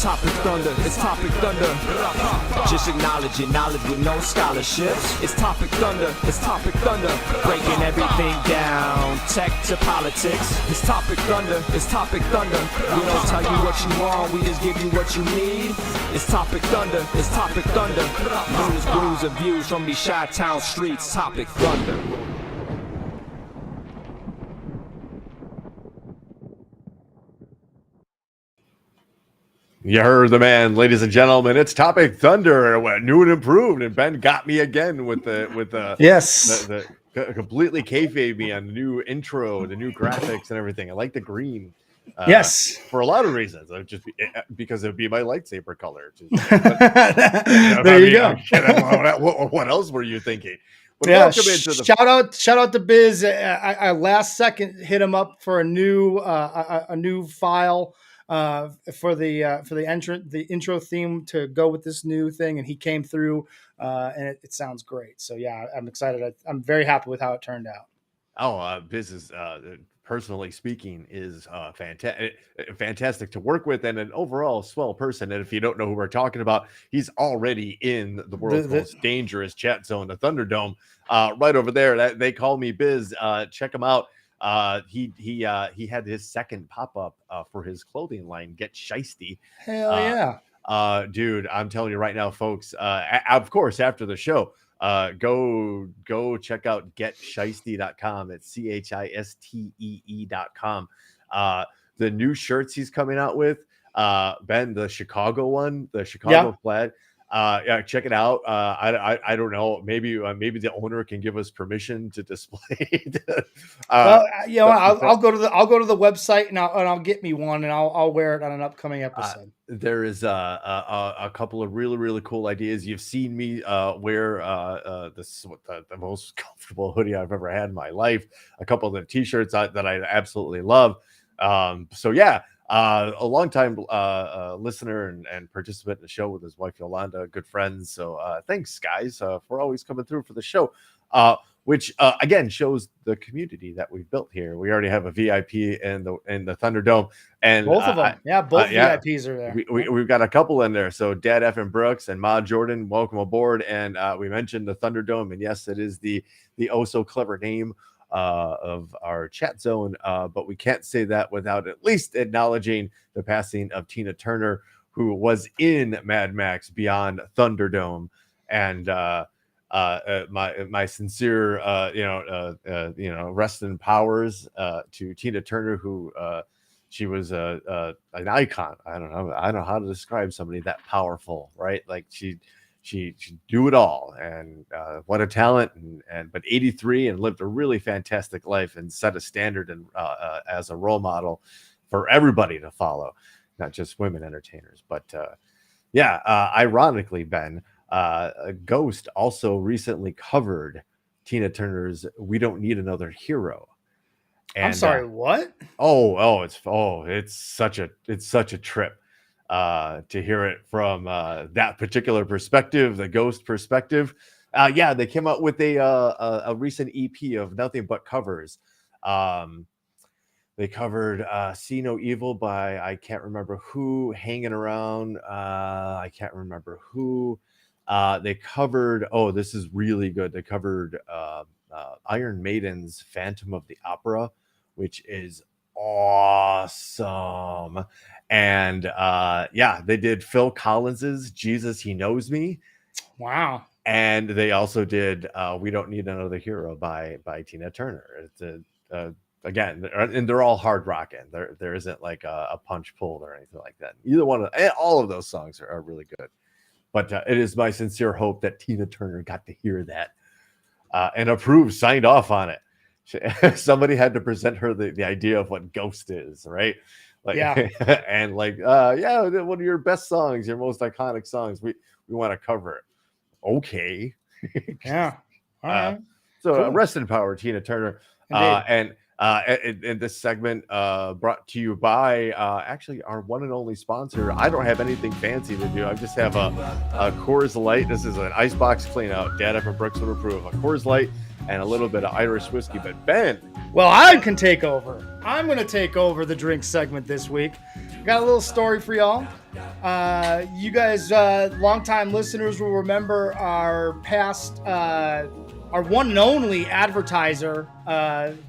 Topic Thunder, it's Topic Thunder. Just acknowledging knowledge with no scholarships. It's Topic Thunder, it's Topic Thunder. Breaking everything down, tech to politics. It's Topic Thunder, it's Topic Thunder. We don't tell you what you want, we just give you what you need. It's Topic Thunder, it's Topic Thunder. News, brews, and views from these Chi-Town streets. Topic Thunder. You heard the man, ladies and gentlemen. It's Topic Thunder, new and improved, and Ben got me again with the yes, the completely kayfabe me on the new intro, the new graphics, and everything. I like the green. Yes, for a lot of reasons. Because it would be my lightsaber color. There you go. What else were you thinking? But yeah, shout out to Biz. I last second hit him up for a new file for the intro theme to go with this new thing, and he came through, and it sounds great. So yeah, I'm excited. I'm very happy with how it turned out. Oh, Biz is personally speaking is fantastic to work with, and an overall swell person. And if you don't know who we're talking about, he's already in the world's most dangerous chat zone, the Thunderdome, right over there. They call me Biz. Check him out. He had his second pop-up for his clothing line, Get Shiesty. Hell yeah. Dude, I'm telling you right now, folks, of course, after the show, go check out getshiesty.com. It's CHISTEE.com. The new shirts he's coming out with, Ben, the Chicago one, the Chicago flag. Yeah, check it out. I don't know. Maybe the owner can give us permission to display it. I'll go to the website and I'll get me one, and I'll wear it on an upcoming episode. There is a couple of really cool ideas. You've seen me wear the most comfortable hoodie I've ever had in my life. A couple of the t-shirts that I absolutely love. So yeah. A longtime listener and participant in the show with his wife Yolanda, good friends. So thanks, guys, for always coming through for the show, which again shows the community that we've built here. We already have a VIP in the Thunderdome, and both of them, both VIPs are there. We've got a couple in there. So Dad F and Brooks and Ma Jordan, welcome aboard. And we mentioned the Thunderdome, and yes, it is the oh so clever name of our chat zone, but we can't say that without at least acknowledging the passing of Tina Turner, who was in Mad Max Beyond Thunderdome, and my sincere rest in powers to Tina Turner, who she was an icon. I don't know how to describe somebody that powerful, right? Like she do it all, and what a talent, but 83 and lived a really fantastic life and set a standard and as a role model for everybody to follow, not just women entertainers. But ironically, Ben, Ghost also recently covered Tina Turner's "We Don't Need Another Hero." And, I'm sorry, what? It's such a trip to hear it from that particular perspective, the Ghost perspective. They came out with a recent EP of nothing but covers. They covered See No Evil by I can't remember who, Hanging Around, I can't remember who. They covered, this is really good, they covered Iron Maiden's Phantom of the Opera, which is awesome. And they did Phil Collins's Jesus He Knows Me. Wow. And they also did We Don't Need Another Hero by Tina Turner. It's again, and they're all hard rocking. There isn't like a punch pulled or anything like that. All of those songs are really good. But it is my sincere hope that Tina Turner got to hear that and approved, signed off on it. somebody had to present her the idea of what Ghost is, right? Like, Yeah. and like, yeah, one of your best songs, your most iconic songs. We want to cover it. Okay. Yeah. All right. So Cool. rest in power, Tina Turner. Indeed. And this segment brought to you by actually our one and only sponsor. I don't have anything fancy to do. I just have a Coors Light. This is an icebox clean out. Dad from Brooks would approve. A Coors Light and a little bit of Irish whiskey. But Ben, Well, I can take over. I'm going to take over the drink segment this week. Got a little story for y'all. You guys, longtime listeners, will remember our past, our one and only advertiser,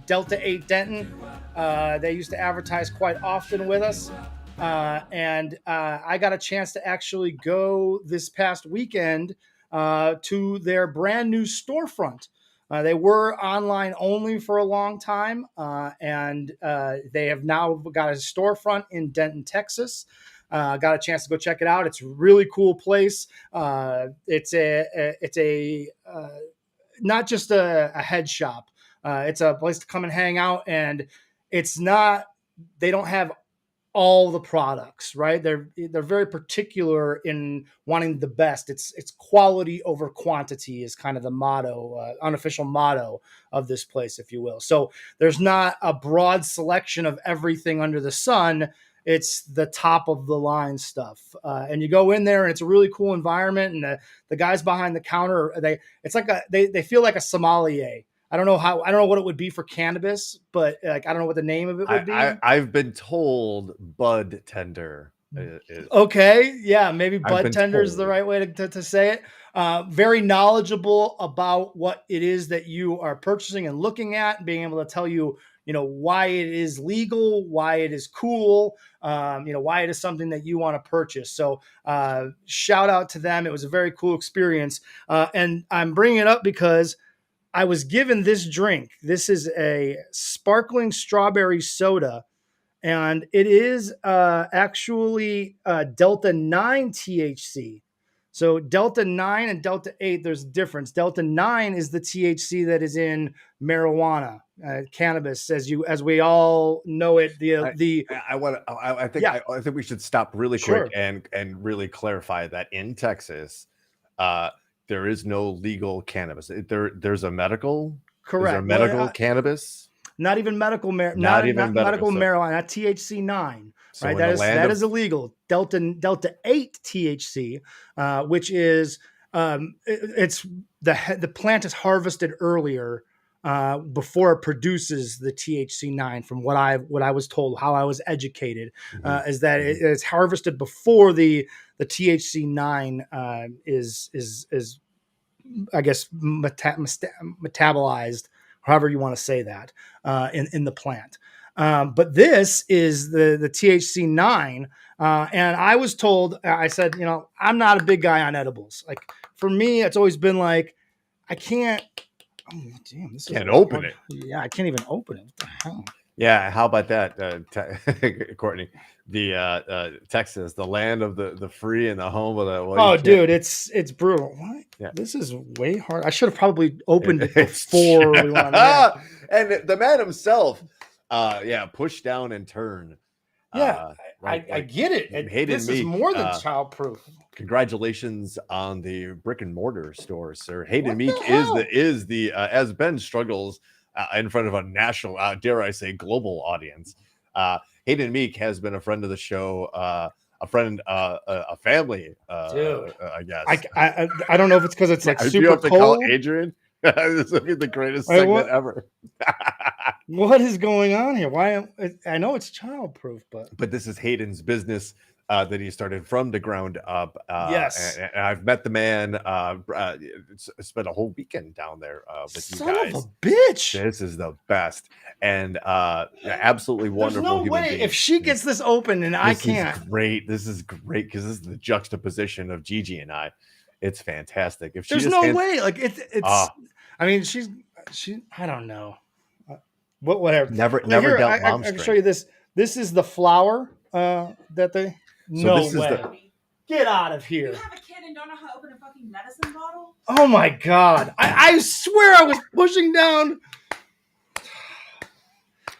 Delta 8 Denton. They used to advertise quite often with us. And I got a chance to actually go this past weekend to their brand new storefront. They were online only for a long time, and they have now got a storefront in Denton, Texas. Got a chance to go check it out. It's a really cool place. It's a not just a head shop. It's a place to come and hang out, and it's not. They don't have all the products, right? They're very particular in wanting the best. It's quality over quantity is kind of the motto, unofficial motto of this place, if you will. So there's not a broad selection of everything under the sun. It's the top of the line stuff, and you go in there, and it's a really cool environment. And the guys behind the counter, they feel like a sommelier. I don't know what it would be for cannabis, but I don't know what the name of it would be. I've been told bud tender. Okay, yeah, maybe bud tender is the right way to say it. Very knowledgeable about what it is that you are purchasing and looking at, and being able to tell you, why it is legal, why it is cool, why it is something that you want to purchase. So shout out to them. It was a very cool experience. And I'm bringing it up because I was given this drink. This is a sparkling strawberry soda, and it is actually Delta 9 THC. So Delta 9 and Delta 8, there's a difference. Delta 9 is the THC that is in marijuana, cannabis, as we all know it. I think we should stop really quick and really clarify that in Texas, there is no legal cannabis. There's a medical. Correct. Is there medical cannabis? Not even medical marijuana, not THC 9. So right, that is illegal. Delta 8 THC, which is it's the plant is harvested earlier before it produces the THC 9. From what I was told, how I was educated, is that it's harvested before the THC 9 is I guess metabolized, however you want to say that, in the plant. But this is the THC 9. And I was told, I said, I'm not a big guy on edibles. Like for me, it's always been like, I can't, oh damn, this can't open it. Yeah, I can't even open it. What the hell? Yeah, how about that, Courtney? The Texas, the land of the free and the home of the. Dude, it's brutal. What? Yeah. This is way hard. I should have probably opened it before we went on. And the man himself, push down and turn. Yeah, I get it. This is more than childproof. Congratulations on the brick and mortar store, sir. Hayden Meek is the as Ben struggles in front of a national, dare I say, global audience. Hayden Meek has been a friend of the show, a friend, a family. Dude, I guess. I don't know if it's because it's like super you have to cold. Call Adrian. This would be the greatest segment ever. What is going on here? Why? I know it's childproof, but this is Hayden's business that he started from the ground up. Yes, and I've met the man. Spent a whole weekend down there with you guys. Son of a bitch! This is the best, and absolutely wonderful. There's no way if she gets this open and I can't. This is great because this is the juxtaposition of Gigi and I. It's fantastic. If there's no way, like it's. I mean, she. I don't know. Whatever. Never dealt mom I can show you this. This is the flower that they. No way. Get out of here. You have a kid and don't know how to open a fucking medicine bottle? Oh my god! I swear I was pushing down.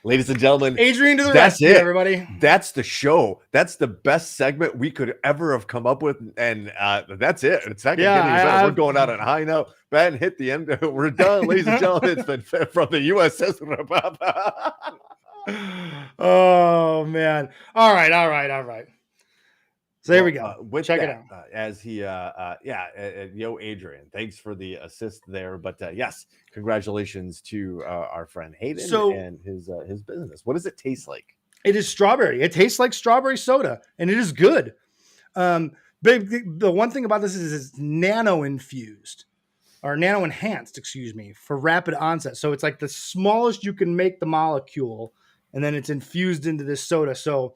Ladies and gentlemen, Adrian to the that's rescue, it. everybody. That's the show. That's the best segment we could ever have come up with, and that's it. It's not gonna get any better. We're going out on a high note. Ben, hit the end. We're done, ladies and gentlemen. It's been from the USS. Oh man! All right. So there we go. Check it out. As he, yo, Adrian, thanks for the assist there. But yes, congratulations to our friend Hayden and his business. What does it taste like? It is strawberry. It tastes like strawberry soda, and it is good. But the one thing about this is it's nano infused or nano enhanced, excuse me, for rapid onset. So it's like the smallest you can make the molecule, and then it's infused into this soda. So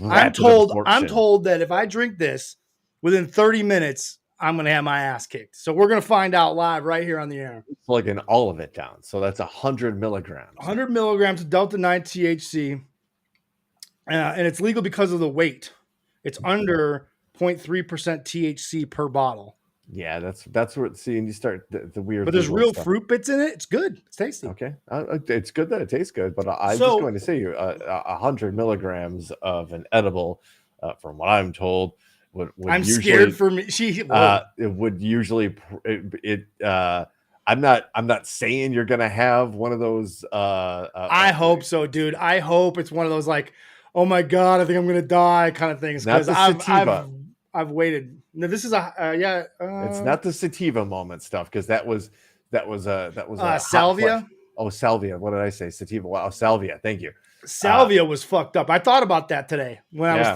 I'm told that if I drink this within 30 minutes, I'm going to have my ass kicked. So we're going to find out live right here on the air. Plugging all of it down. So that's 100 milligrams. 100 milligrams of Delta 9 THC. And it's legal because of the weight. It's under 0.3% THC per bottle. Yeah, that's where and you start the weird. But there's real fruit bits in it. It's good. It's tasty. Okay, it's good that it tastes good. But I'm just going to say 100 milligrams of an edible, from what I'm told, would I'm usually, scared for me. It would usually I'm not saying you're gonna have one of those. I hope so, dude. I hope it's one of those like, oh my god, I think I'm gonna die kind of things. Because I've waited. No, this is it's not the sativa moment stuff because that was salvia. Oh, salvia. What did I say? Sativa. Wow, salvia. Thank you. Salvia was fucked up. I thought about that today when I was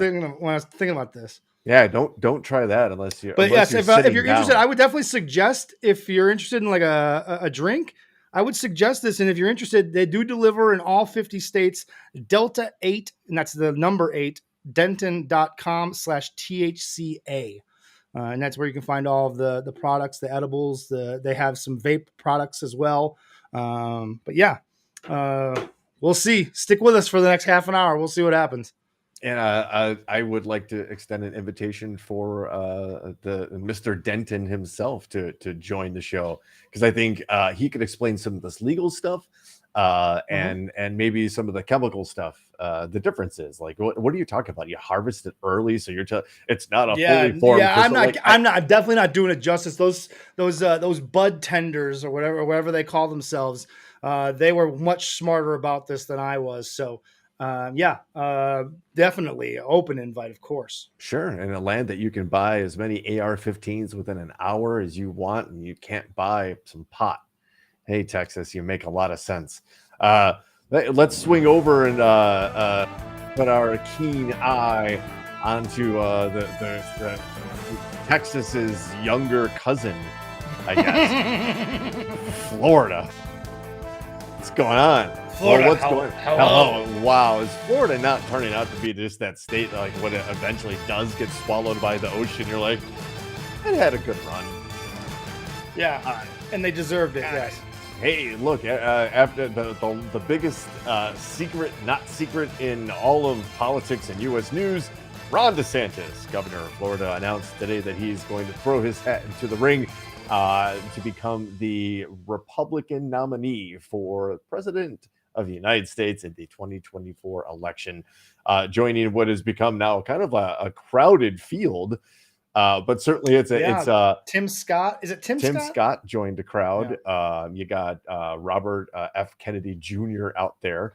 thinking about this. Yeah, don't try that unless you're. But yes, if you're interested, I would definitely suggest if you're interested in like a drink, I would suggest this. And if you're interested, they do deliver in all 50 states. Delta 8, and that's the number 8. Denton.com/THCA. And that's where you can find all of the products, the edibles. They have some vape products as well. But yeah, we'll see. Stick with us for the next half an hour. We'll see what happens. And I would like to extend an invitation for the Mr. Denton himself to join the show because I think he could explain some of this legal stuff and maybe some of the chemical stuff. The differences, like what are you talking about? You harvest it early, so it's not a fully formed. Yeah, I'm definitely not doing it justice. Those bud tenders or whatever they call themselves, they were much smarter about this than I was. So. Definitely open invite, of course. Sure. In a land that you can buy as many AR-15s within an hour as you want, and you can't buy some pot. Hey, Texas, you make a lot of sense. Let's swing over and put our keen eye onto the Texas's younger cousin, I guess. Florida. What's going on? Florida, what's going? Hello. Wow, is Florida not turning out to be just that state like when it eventually does get swallowed by the ocean? You're like, it had a good run. Yeah, and they deserved it. Yes. Hey, look, after the biggest secret, not secret in all of politics and U.S. news, Ron DeSantis, governor of Florida, announced today that he's going to throw his hat into the ring to become the Republican nominee for president of the United States in the 2024 election, joining what has become now kind of a crowded field. But certainly it's Tim Scott. Is it Tim Scott? Tim Scott joined the crowd. Yeah. You got Robert F. Kennedy Jr. out there.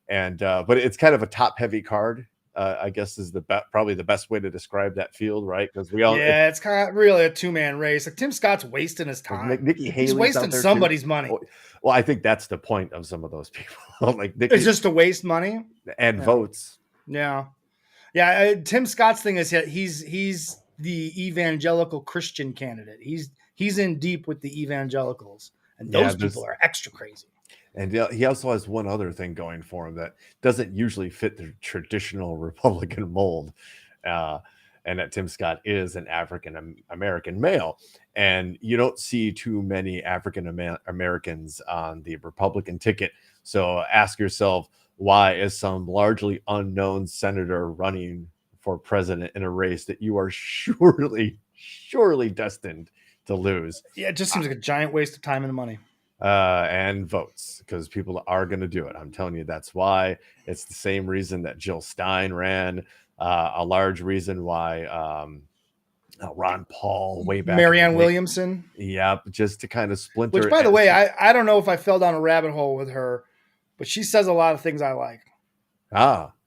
And but it's kind of a top heavy card. I guess is probably the best way to describe that field, right? Because it's kind of really a 2-man race. Like Tim Scott's wasting his time. Nikki Haley's he's wasting somebody's money. Well, I think that's the point of some of those people. Like it's just to waste money and votes. Yeah. Tim Scott's thing is he's the evangelical Christian candidate. He's in deep with the evangelicals, and those people are extra crazy. And he also has one other thing going for him that doesn't usually fit the traditional Republican mold. And that Tim Scott is an African American male. And you don't see too many African Americans on the Republican ticket. So ask yourself, why is some largely unknown senator running for president in a race that you are surely destined to lose? Yeah, it just seems like a giant waste of time and money. and votes, because people are going to do it. I'm telling you, that's why. It's the same reason that Jill Stein ran, a large reason why Ron Paul way back in the Marianne day. Williamson. Yep, just to kind of splinter. Which, by the way, I don't know if I fell down a rabbit hole with her, but she says a lot of things I like.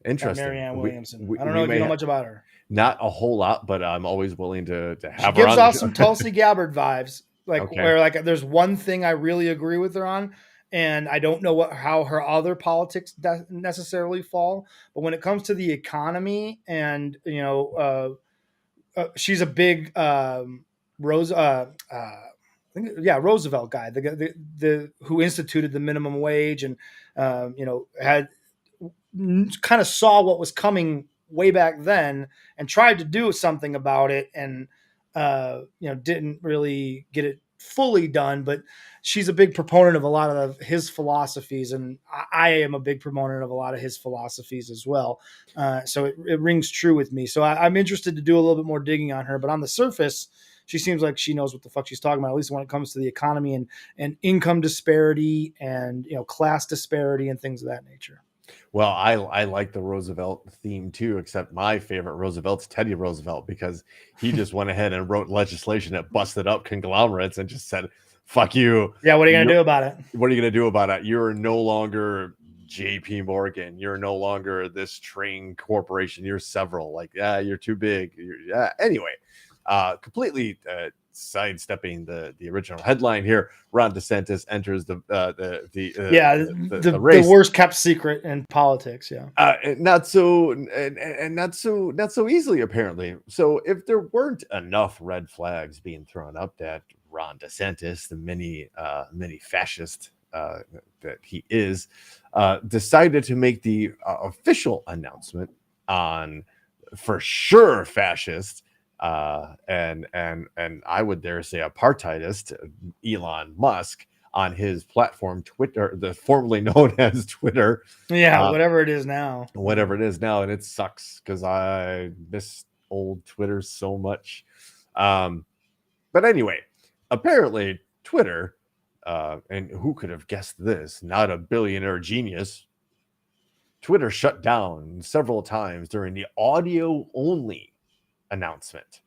Interesting. Marianne Williamson. We I don't know if you know have, much about her. not a whole lot, but I'm always willing to have She her gives on. off some Tulsi Gabbard vibes, like Okay. where like there's one thing I really agree with her on, and I don't know how her other politics necessarily fall, but when it comes to the economy and she's a big Roosevelt guy, the who instituted the minimum wage and had kind of saw what was coming way back then and tried to do something about it, and didn't really get it fully done. But she's a big proponent of a lot of his philosophies, and I am a big proponent of a lot of his philosophies as well. So it rings true with me. So I'm interested to do a little bit more digging on her. But on the surface, she seems like she knows what the fuck she's talking about, at least when it comes to the economy and income disparity and class disparity and things of that nature. Well, I like the Roosevelt theme too, except my favorite Roosevelt's Teddy Roosevelt, because he just went ahead and wrote legislation that busted up conglomerates and just said, fuck you. Yeah, what are you going to do about it? What are you going to do about it? You're no longer JP Morgan. You're no longer this train corporation. You're several. Like, yeah, you're too big. Anyway, completely sidestepping the original headline here. Ron DeSantis enters the race. The worst kept secret in politics. Yeah, not so easily apparently. So if there weren't enough red flags being thrown up that Ron DeSantis, the many fascist that he is, decided to make the official announcement on, for sure, fascist. And I would dare say apartheidist Elon Musk on his platform Twitter, the formerly known as Twitter. Yeah, whatever it is now. And it sucks because I miss old Twitter so much. But anyway, apparently Twitter, and who could have guessed this? Not a billionaire genius. Twitter shut down several times during the audio only announcement.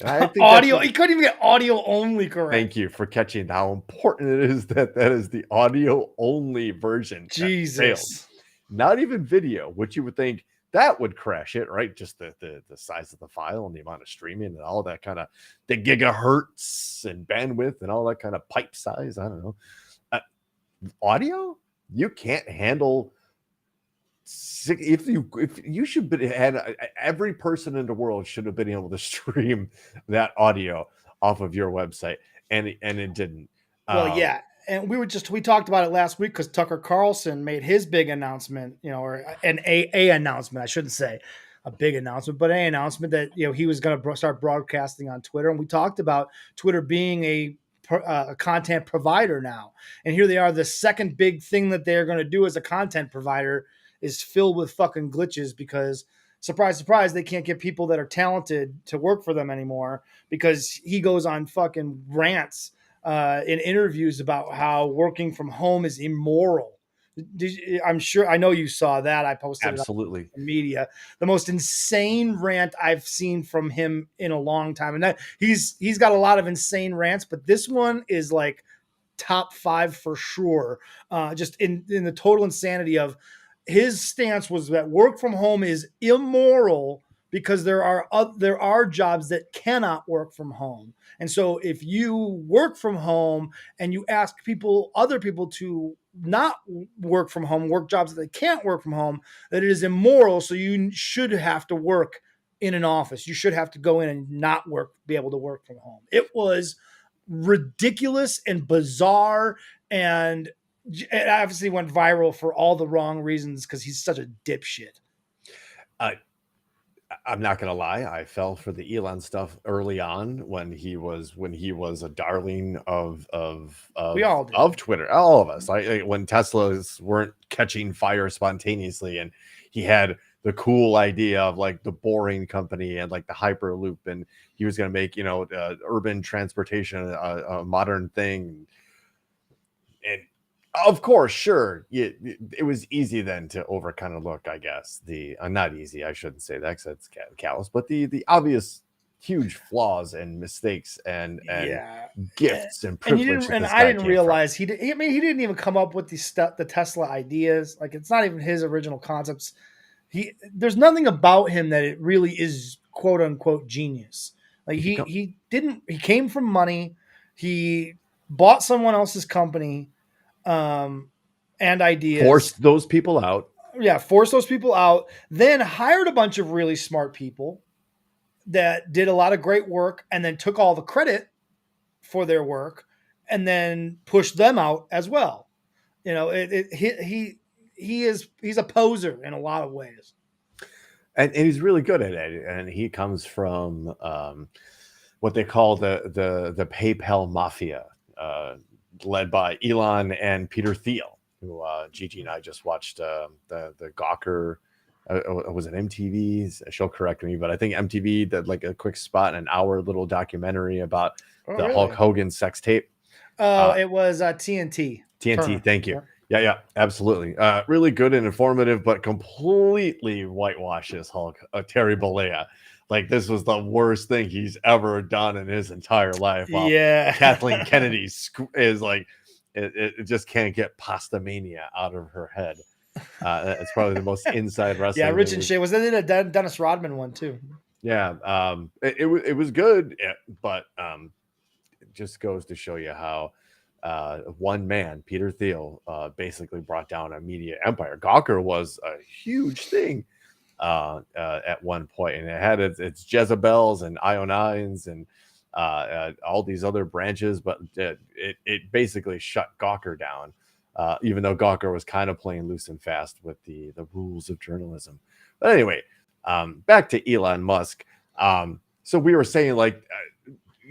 I think audio, you couldn't even get audio only correct. Thank you for catching how important it is that is the audio only version. Jesus, not even video, which you would think that would crash it, right? Just the size of the file and the amount of streaming and all that kind of the gigahertz and bandwidth and all that kind of pipe size. I don't know. Audio, you can't handle. If you should be had every person in the world should have been able to stream that audio off of your website, and it didn't. Well, yeah, and we talked about it last week because Tucker Carlson made his big announcement, or an a announcement. I shouldn't say a big announcement, but an announcement that he was going to start broadcasting on Twitter, and we talked about Twitter being a content provider now, and here they are. The second big thing that they're going to do as a content provider is filled with fucking glitches because, surprise, surprise, they can't get people that are talented to work for them anymore because he goes on fucking rants in interviews about how working from home is immoral. I know you saw that. I posted absolutely it on media. The most insane rant I've seen from him in a long time. And that he's got a lot of insane rants, but this one is like top 5 for sure. Just in the total insanity of his stance was that work from home is immoral because there are jobs that cannot work from home. And so if you work from home and you ask other people to not work from home, work jobs that they can't work from home, that it is immoral. So you should have to work in an office. You should have to go in and not be able to work from home. It was ridiculous and bizarre, and it obviously went viral for all the wrong reasons because he's such a dipshit. I'm not gonna lie, I fell for the Elon stuff early on when he was a darling of we all did. Of Twitter, all of us. Like when Teslas weren't catching fire spontaneously, and he had the cool idea of like the Boring Company and like the Hyperloop, and he was gonna make urban transportation a modern thing. of course, sure, it was easy then to over kind of look, I guess, the not easy, I shouldn't say that because that's callous, but the obvious huge flaws and mistakes and gifts and privilege that this I guy didn't came realize he did. I mean, he didn't even come up with the Tesla ideas. Like, it's not even his original concepts. There's nothing about him that it really is quote unquote genius. Like, he came from money. He bought someone else's company, and ideas. forced those people out. Yeah, forced those people out. Then hired a bunch of really smart people that did a lot of great work, and then took all the credit for their work, and then pushed them out as well. You know, he's a poser in a lot of ways. And he's really good at it. And he comes from what they call the PayPal mafia, led by Elon and Peter Thiel, who Gigi and I just watched the Gawker. Was it MTV? She'll correct me, but I think MTV did like a quick spot, an hour little documentary about Really? Hulk Hogan sex tape. Oh, it was TNT. TNT, Turner. thank you. Yeah, absolutely. Really good and informative, but completely whitewashes Hulk, Terry Bollea. Like, this was the worst thing he's ever done in his entire life. While Kathleen Kennedy is like, it just can't get pasta mania out of her head. It's probably the most inside wrestling. Yeah, Rich and Shay was in a Dennis Rodman one too. Yeah, it was good, but it just goes to show you how one man, Peter Thiel, basically brought down a media empire. Gawker was a huge thing at one point, and it had its Jezebels and Ionines and all these other branches, but it basically shut Gawker down. Even though Gawker was kind of playing loose and fast with the rules of journalism. But anyway, back to Elon Musk. So we were saying, like,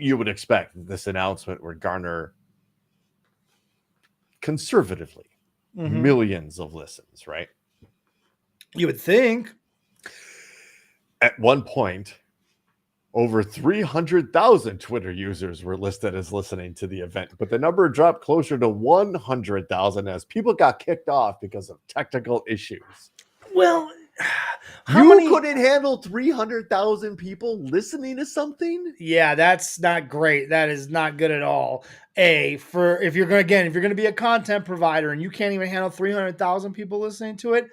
you would expect this announcement would garner conservatively millions of listens, right? You would think. At one point, over 300,000 Twitter users were listed as listening to the event, but the number dropped closer to 100,000 as people got kicked off because of technical issues. Well, couldn't handle 300,000 people listening to something? Yeah, that's not great. That is not good at all. If you're going to be a content provider and you can't even handle 300,000 people listening to it,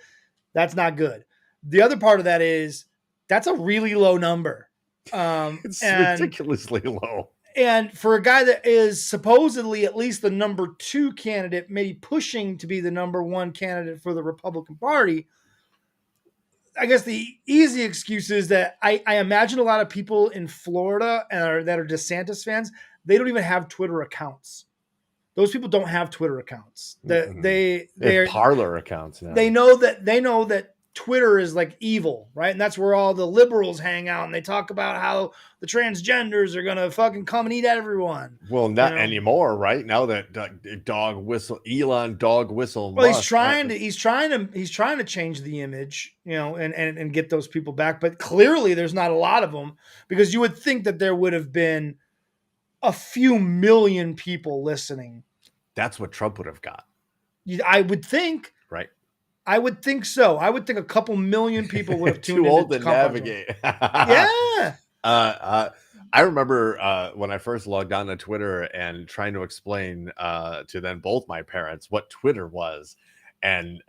that's not good. The other part of that is that's a really low number. It's ridiculously low. And for a guy that is supposedly at least the number 2 candidate, maybe pushing to be the number 1 candidate for the Republican Party, I guess the easy excuse is that I imagine a lot of people in Florida that are DeSantis fans, they don't even have Twitter accounts. Those people don't have Twitter accounts. They have Parler accounts now. They know that Twitter is like evil, right? And that's where all the liberals hang out, and they talk about how the transgenders are gonna fucking come and eat everyone. Well, not anymore, right? Now that Elon dog whistle. Well, he's trying to change the image, and get those people back. But clearly, there's not a lot of them, because you would think that there would have been a few million people listening. That's what Trump would have got. I would think. Right. I would think so. I would think a couple million people would have tuned in. Too old to navigate. Yeah. I remember when I first logged on to Twitter and trying to explain to then both my parents what Twitter was, and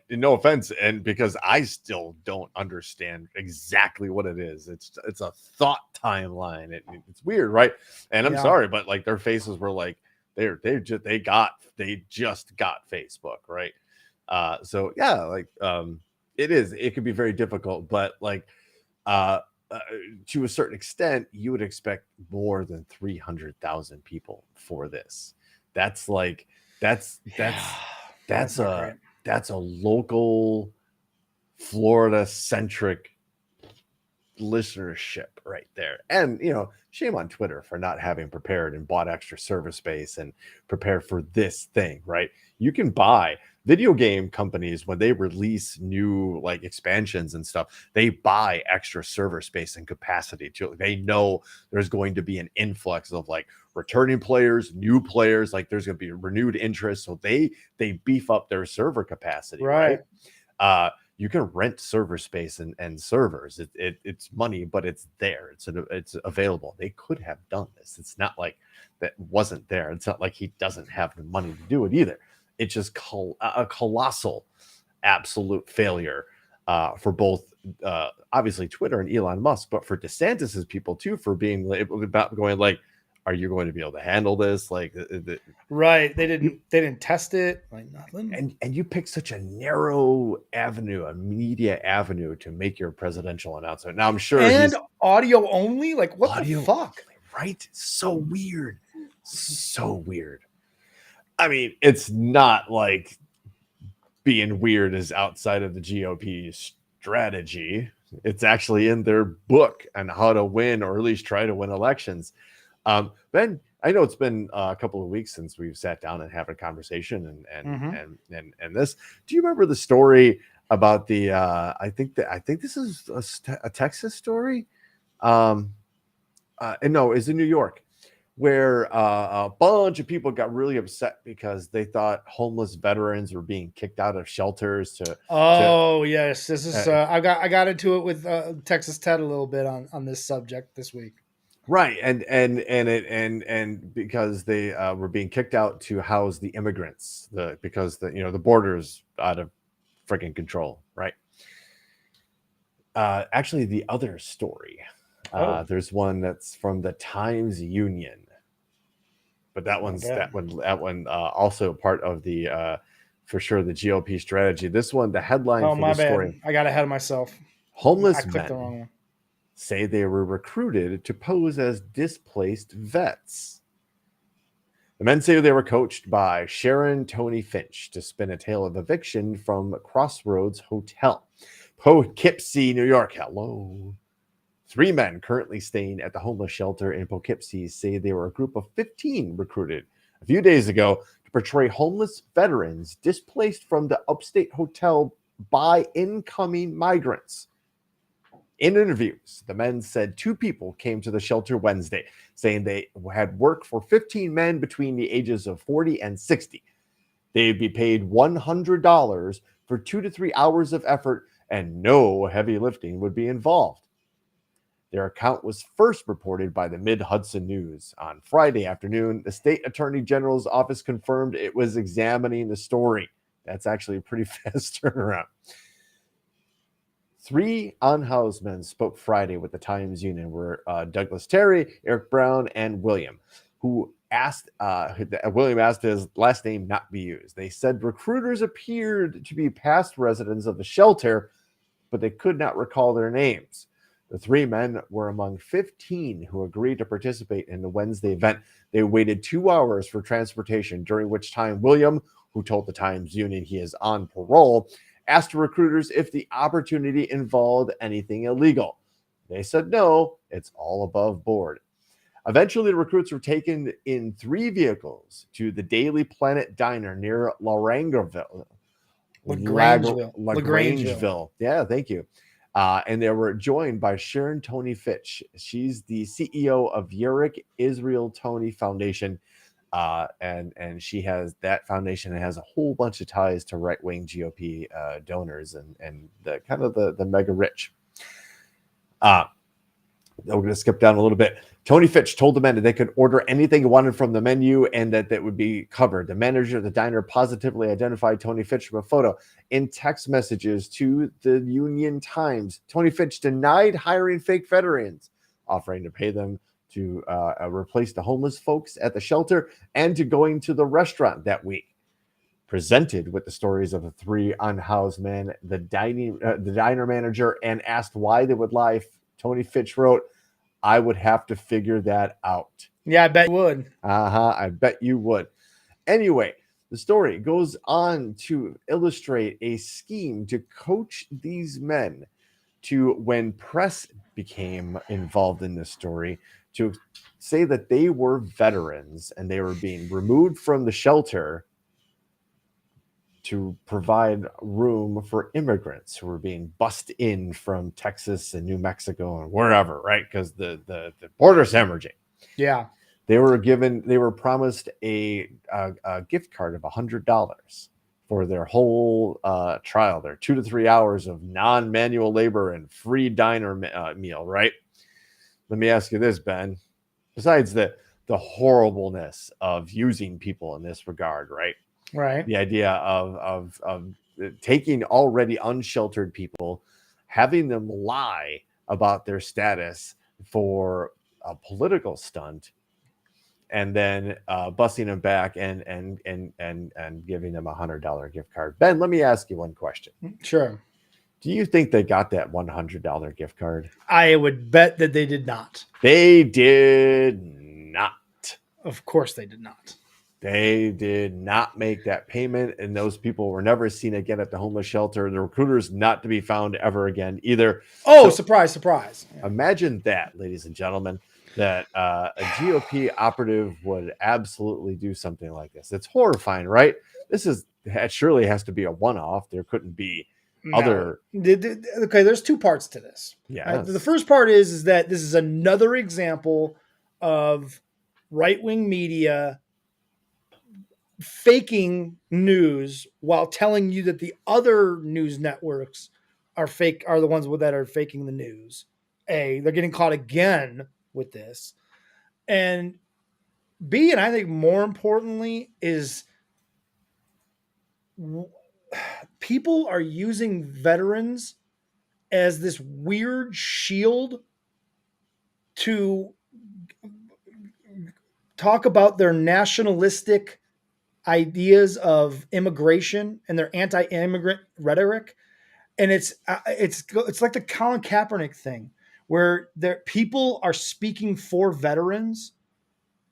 no offense, and because I still don't understand exactly what it is. It's a thought timeline. It's weird, right? And I'm sorry, but like their faces were like they just got Facebook, right? So yeah, like it could be very difficult, but like to a certain extent, you would expect more than 300,000 people for this. That's a local Florida centric listenership right there. And, shame on Twitter for not having prepared and bought extra server space and prepared for this thing, right? You can buy video game companies when they release new like expansions and stuff, they buy extra server space and capacity too. They know there's going to be an influx of like returning players, new players, like there's going to be renewed interest. So they beef up their server capacity, right? You can rent server space and servers. It's money, but it's there. It's available. They could have done this. It's not like that wasn't there. It's not like he doesn't have the money to do it either. It's just a colossal, absolute failure for both, obviously Twitter and Elon Musk, but for DeSantis's people too, for being about going like, are you going to be able to handle this? Like, right? They didn't test it, like nothing. And you pick such a narrow avenue, a media avenue, to make your presidential announcement. Now I'm sure and audio only. Like, what audio, the fuck? Right? So weird. So weird. I mean, it's not like being weird is outside of the GOP strategy. It's actually in their book on how to win, or at least try to win elections. Ben, I know it's been a couple of weeks since we've sat down and had a conversation and this. Do you remember the story about the? I think this is a Texas story. No, it's in New York, where a bunch of people got really upset because they thought homeless veterans were being kicked out of shelters. Yes, this is. I got into it with Texas Ted a little bit on this subject this week. Right, and because they were being kicked out to house the immigrants, because the border's out of freaking control, right? Actually, the other story, there's one that's from the Times Union, but that one also part of the for sure the GOP strategy. This one, the headline for the story. I got ahead of myself. Homeless I clicked the wrong men one. say they were recruited to pose as displaced vets. The men say they were coached by Sharon Tony Finch to spin a tale of eviction from Crossroads Hotel, Poughkeepsie, New York. Hello. 3 men currently staying at the homeless shelter in Poughkeepsie say they were a group of 15 recruited a few days ago to portray homeless veterans displaced from the upstate hotel by incoming migrants. In interviews, the men said 2 people came to the shelter Wednesday, saying they had worked for 15 men between the ages of 40 and 60. They'd be paid $100 for 2 to 3 hours of effort, and no heavy lifting would be involved. Their account was first reported by the Mid-Hudson News. On Friday afternoon, the state attorney general's office confirmed it was examining the story. That's actually a pretty fast turnaround. 3 unhoused men spoke Friday with the Times Union, were Douglas Terry, Eric Brown, and William, who asked William asked his last name not be used. They said recruiters appeared to be past residents of the shelter, but they could not recall their names. The 3 men were among 15 who agreed to participate in the Wednesday event. They waited 2 hours for transportation, during which time William, who told the Times Union he is on parole, asked recruiters if the opportunity involved anything illegal. They said no, it's all above board. Eventually, the recruits were taken in 3 vehicles to the Daily Planet Diner near LaGrangeville. Yeah, thank you. And they were joined by Sharon Tony Fitch. She's the CEO of Yurik Israel Tony Foundation. And she has that foundation and has a whole bunch of ties to right-wing GOP donors and the kind of the mega rich. We're going to skip down a little bit. Tony Fitch told the men that they could order anything they wanted from the menu and that would be covered. The manager of the diner positively identified Tony Fitch from a photo. In text messages to the Union Times, Tony Fitch denied hiring fake veterans, offering to pay them to replace the homeless folks at the shelter and to going to the restaurant that week. Presented with the stories of the 3 unhoused men, the diner manager, and asked why they would lie, Tony Fitch wrote, "I would have to figure that out." Yeah, I bet you would. I bet you would. Anyway, the story goes on to illustrate a scheme to coach these men to, when press became involved in this story, to say that they were veterans and they were being removed from the shelter to provide room for immigrants who were being bussed in from Texas and New Mexico and wherever, right? Because the border's hemorrhaging. Yeah. They were promised a gift card of $100 for their whole trial, their 2 to 3 hours of non-manual labor and free diner meal, right? Let me ask you this, Ben. Besides the horribleness of using people in this regard, right? Right. The idea of taking already unsheltered people, having them lie about their status for a political stunt, and then busing them back and giving them $100 gift card. Ben, let me ask you one question. Sure. Do you think they got that $100 gift card? I would bet that they did not. They did not. Of course they did not. They did not make that payment, and those people were never seen again at the homeless shelter. The recruiters not to be found ever again either. Oh, so, surprise, surprise. Imagine that, ladies and gentlemen, that a GOP operative would absolutely do something like this. It's horrifying, right? It surely has to be a one-off. There couldn't be other. Okay, there's two parts to this. Yeah. The first part is that this is another example of right-wing media faking news while telling you that the other news networks are the ones that are faking the news. They're getting caught again with this. And B, and I think more importantly, is people are using veterans as this weird shield to talk about their nationalistic ideas of immigration and their anti-immigrant rhetoric. And it's like the Colin Kaepernick thing, where people are speaking for veterans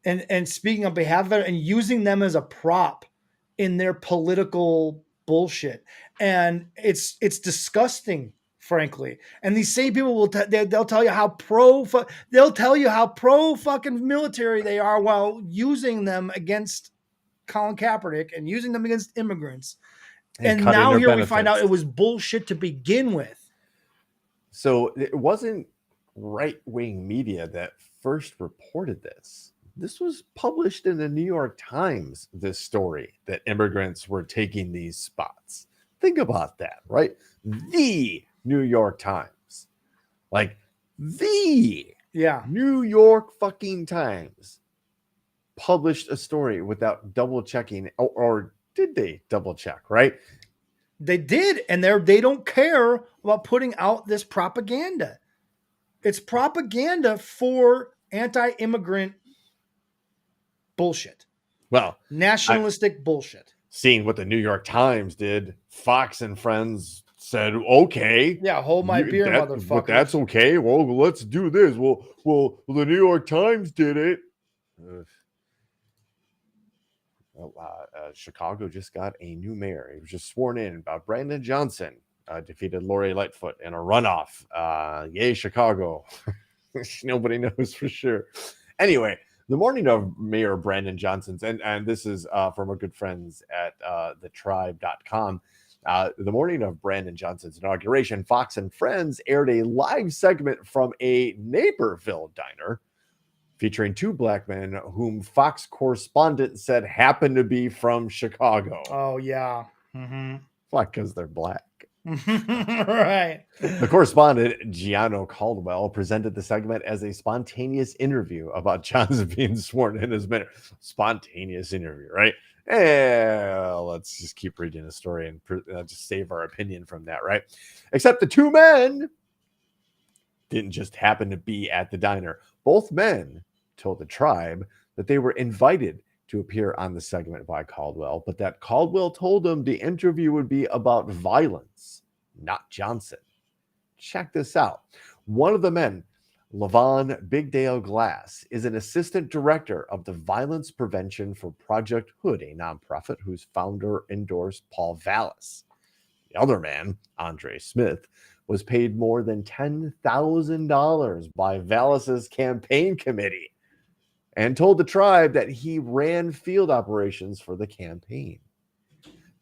and speaking on behalf of it and using them as a prop in their political bullshit. And it's disgusting, frankly. And these same people they'll tell you how pro fucking military they are while using them against Colin Kaepernick and using them against immigrants. And now here we find out it was bullshit to begin with. So it wasn't right-wing media that first reported this. This was published in the New York Times, this story that immigrants were taking these spots. Think about that, right? The New York Times. Like the New York fucking Times published a story without double checking, or did they double check, right? They did, and they don't care about putting out this propaganda. It's propaganda for anti-immigrant bullshit. Well, nationalistic bullshit. Seeing what the New York Times did, Fox and Friends said, okay. Yeah, hold my beer, motherfucker. But that's okay. Well, let's do this. Well, the New York Times did it. Chicago just got a new mayor. He was just sworn in. Brandon Johnson defeated Lori Lightfoot in a runoff. Yay, Chicago. Nobody knows for sure. Anyway, the morning of Mayor Brandon Johnson's, and this is from our good friends at thetribe.com. The morning of Brandon Johnson's inauguration, Fox and Friends aired a live segment from a Naperville diner featuring two black men whom Fox correspondent said happened to be from Chicago. Oh, yeah. Mm-hmm. Why? Because they're black. Right. The correspondent, Gianno Caldwell, presented the segment as a spontaneous interview about Johnson being sworn in as mayor. Spontaneous interview, right? Let's just keep reading the story and just save our opinion from that, right? Except the two men didn't just happen to be at the diner. Both men told the Tribe that they were invited to appear on the segment by Caldwell, but that Caldwell told them the interview would be about violence, not Johnson. Check this out. One of the men, Levon Bigdale Glass, is an assistant director of the Violence Prevention for Project Hood, a nonprofit whose founder endorsed Paul Vallis. The other man, Andre Smith, was paid more than $10,000 by Vallis's campaign committee and told the tribe that he ran field operations for the campaign.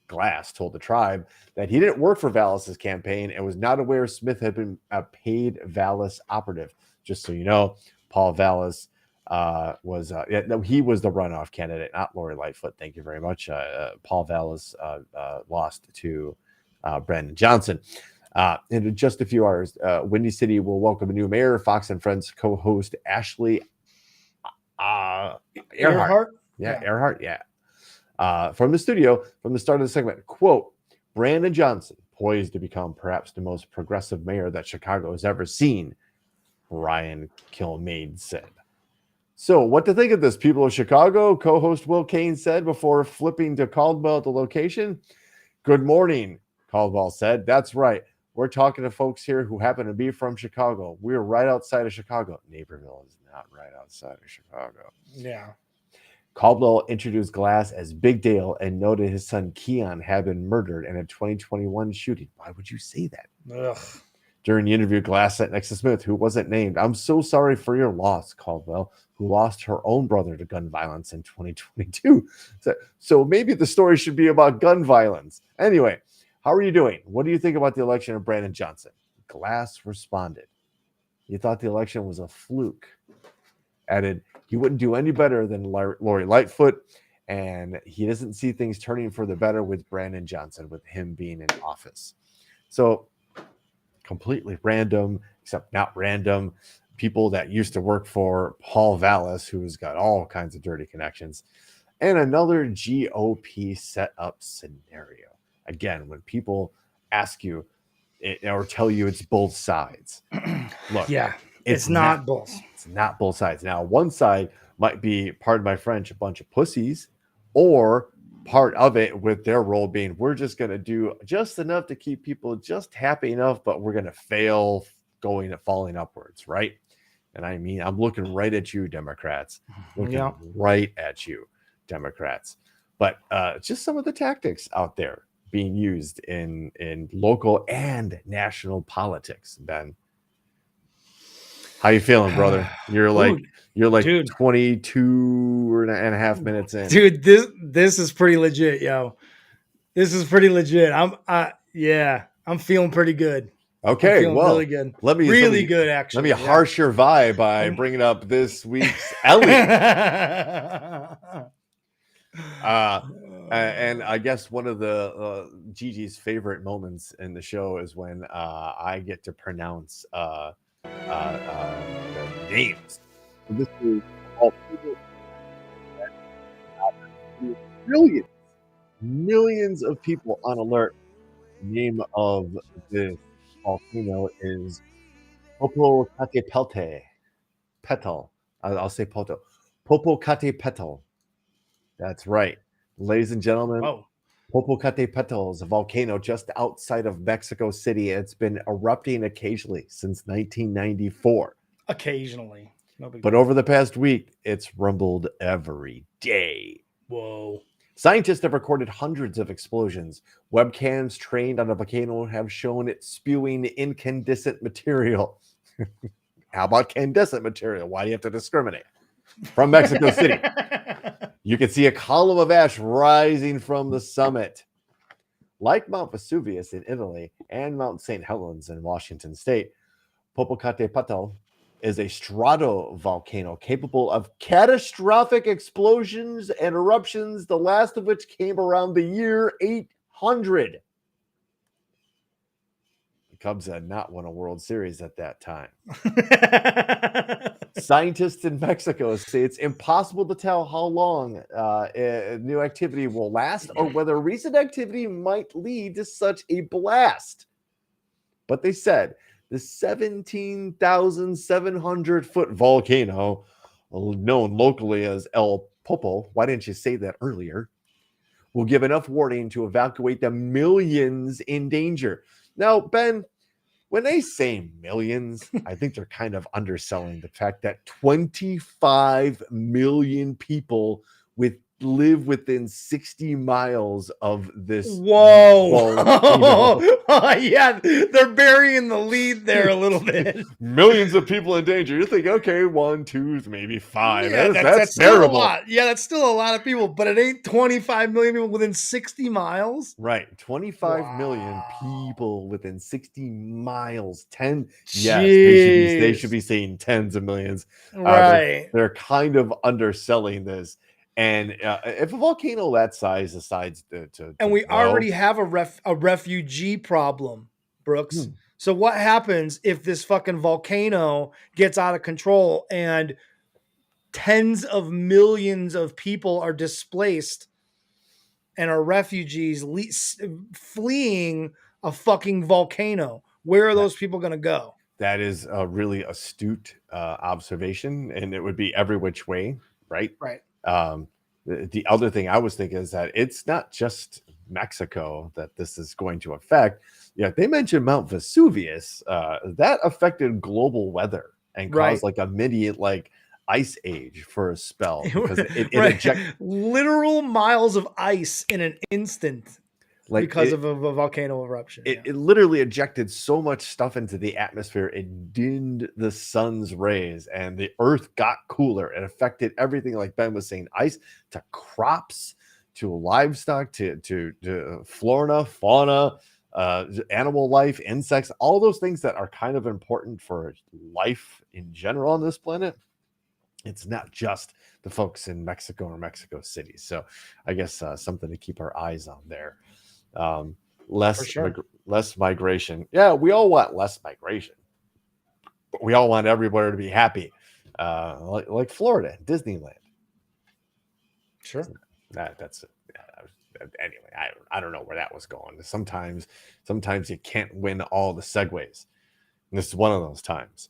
Glass told the tribe that he didn't work for Vallis's campaign and was not aware Smith had been a paid Vallis operative. Just so you know, Paul Vallis he was the runoff candidate, not Lori Lightfoot. Thank you very much. Paul Vallis lost to Brandon Johnson. In just a few hours, Windy City will welcome a new mayor. Fox and Friends co-host Ashley Earhart. Earhart. Yeah. From the studio, from the start of the segment, quote, Brandon Johnson, poised to become perhaps the most progressive mayor that Chicago has ever seen, Brian Kilmeade said. So what to think of this, people of Chicago? Co-host Will Kane said before flipping to Caldwell at the location. Good morning, Caldwell said. That's right. We're talking to folks here who happen to be from Chicago. We're right outside of Chicago. Naperville is not right outside of Chicago. Yeah. Caldwell introduced Glass as Big Dale and noted his son Keon had been murdered in a 2021 shooting. Why would you say that? Ugh. During the interview, Glass sat next to Smith, who wasn't named. I'm so sorry for your loss, Caldwell, who lost her own brother to gun violence in 2022. So maybe the story should be about gun violence. Anyway, how are you doing? What do you think about the election of Brandon Johnson? Glass responded. He thought the election was a fluke. Added, he wouldn't do any better than Lori Lightfoot, and he doesn't see things turning for the better with Brandon Johnson, with him being in office. So completely random, except not random. People that used to work for Paul Vallis, who's got all kinds of dirty connections, and another GOP setup scenario. Again, when people ask you or tell you it's both sides, look, it's not both. It's not both sides. Now, one side might be, pardon my French, a bunch of pussies, or part of it with their role being, we're just going to do just enough to keep people just happy enough, but we're going to fail falling upwards, right? And I mean, I'm looking right at you, Democrats. Right at you, Democrats. But just some of the tactics out there being used in local and national politics, Ben. How you feeling, brother? You're like dude, 22 and a half minutes in. Dude, this is pretty legit, yo. This is pretty legit. I'm feeling pretty good. Okay, well, really good. Let me good, actually. Let me harsh your vibe by bringing up this week's Elliot. And I guess one of the Gigi's favorite moments in the show is when I get to pronounce names. This is all people. Millions of people on alert. The name of this volcano is Popocatépetl. I'll say Poto. Popocatépetl. That's right, ladies and gentlemen. Whoa. Popocatépetl is a volcano just outside of Mexico City. It's been erupting occasionally since 1994. Occasionally. But over the past week, it's rumbled every day. Whoa. Scientists have recorded hundreds of explosions. Webcams trained on the volcano have shown it spewing incandescent material. How about candescent material? Why do you have to discriminate? From Mexico City. You can see a column of ash rising from the summit. Like Mount Vesuvius in Italy and Mount St. Helens in Washington State, Popocatépetl is a stratovolcano capable of catastrophic explosions and eruptions, the last of which came around the year 800. The Cubs had not won a World Series at that time. Scientists in Mexico say it's impossible to tell how long new activity will last or whether recent activity might lead to such a blast. But they said the 17,700-foot volcano, known locally as El Popo, why didn't you say that earlier, will give enough warning to evacuate the millions in danger. Now, Ben, when they say millions, I think they're kind of underselling the fact that 25 million people with live within 60 miles of this Whoa. volcano. Yeah, they're burying the lead there a little bit. Millions of people in danger. You think, okay, 1, 2, maybe 5. Yeah, That's still a terrible. lot. Yeah, that's still a lot of people, but it ain't 25 million people within 60 miles. Right. 25 million Wow. people within 60 miles. 10. Jeez. Yes, they should be saying tens of millions. Right. They're kind of underselling this. And if a volcano that size decides to And we blow, already have a refugee problem, Brooks. So what happens if this fucking volcano gets out of control and tens of millions of people are displaced and are refugees fleeing a fucking volcano? Where are those people going to go? that is a really astute observation, and it would be every which way, right? Right. The other thing I was thinking is that it's not just Mexico that this is going to affect. Yeah, they mentioned Mount Vesuvius. That affected global weather and caused like a mini ice age for a spell because it ejected literal miles of ice in an instant because of a volcano eruption. It literally ejected so much stuff into the atmosphere. It dimmed the sun's rays and the earth got cooler. It affected everything, like Ben was saying, ice to crops, to livestock, to flora, fauna, animal life, insects, all those things that are kind of important for life in general on this planet. It's not just the folks in Mexico or Mexico City. So I guess something to keep our eyes on there. Less migration. Yeah, we all want less migration, but we all want everywhere to be happy, like Florida, Disneyland. Sure. That's anyway. I don't know where that was going. Sometimes you can't win all the segues. And this is one of those times.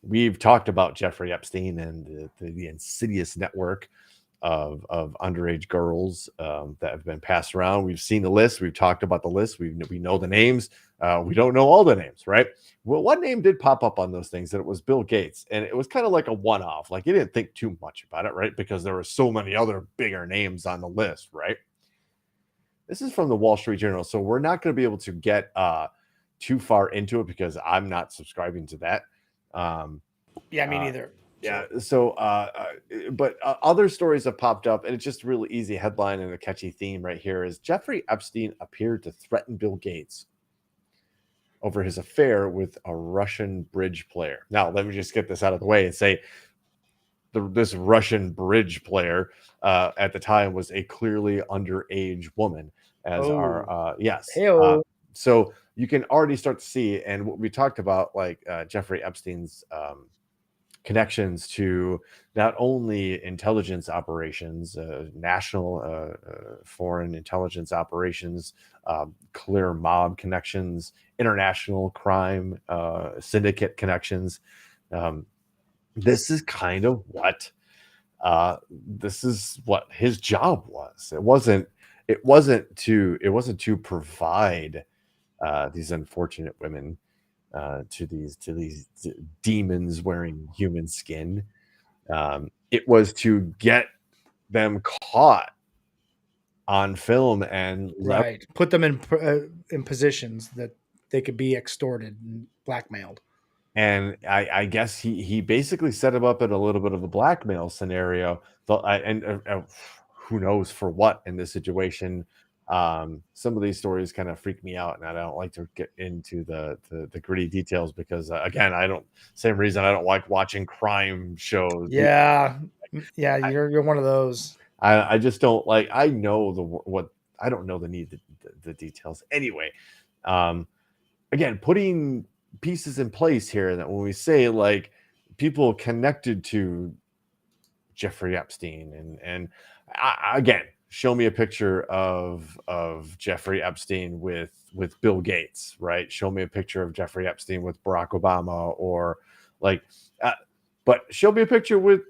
We've talked about Jeffrey Epstein and the insidious network of underage girls that have been passed around. We've seen the list. We've talked about the list. We know the names. We don't know all the names, right? Well, one name did pop up on those things, and it was Bill Gates. And it was kind of like a one-off. Like, you didn't think too much about it, right? Because there were so many other bigger names on the list, right? This is from the Wall Street Journal. So we're not going to be able to get too far into it because I'm not subscribing to that. Yeah, me neither. Yeah. So, but other stories have popped up, and it's just a really easy headline and a catchy theme right here is Jeffrey Epstein appeared to threaten Bill Gates over his affair with a Russian bridge player. Now, let me just get this out of the way and say this Russian bridge player at the time was a clearly underage woman, as so you can already start to see, and what we talked about, like Jeffrey Epstein's connections to not only intelligence operations, national foreign intelligence operations, clear mob connections, international crime syndicate connections. This is kind of what his job was. It wasn't to provide these unfortunate women to these demons wearing human skin. It was to get them caught on film and put them in positions that they could be extorted and blackmailed. And I guess he basically set him up in a little bit of a blackmail scenario. Who knows for what in this situation. Some of these stories kind of freak me out, and I don't like to get into the gritty details because again, same reason I don't like watching crime shows. Yeah, you're one of those. I just don't like. I know I don't know the details anyway. Again, putting pieces in place here that when we say like people connected to Jeffrey Epstein and again, show me a picture of Jeffrey Epstein with Bill Gates, right? Show me a picture of Jeffrey Epstein with Barack Obama or but show me a picture with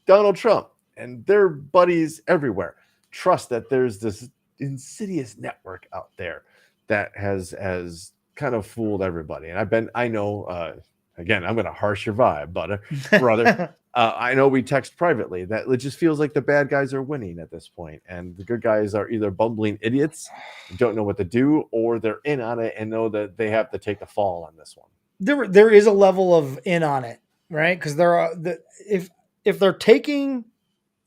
Donald Trump and their buddies everywhere. Trust that there's this insidious network out there that has kind of fooled everybody. And I know again, I'm going to harsh your vibe, brother. I know we text privately that it just feels like the bad guys are winning at this point, and the good guys are either bumbling idiots and don't know what to do, or they're in on it and know that they have to take the fall on this one. There is a level of in on it, right? Because if they're taking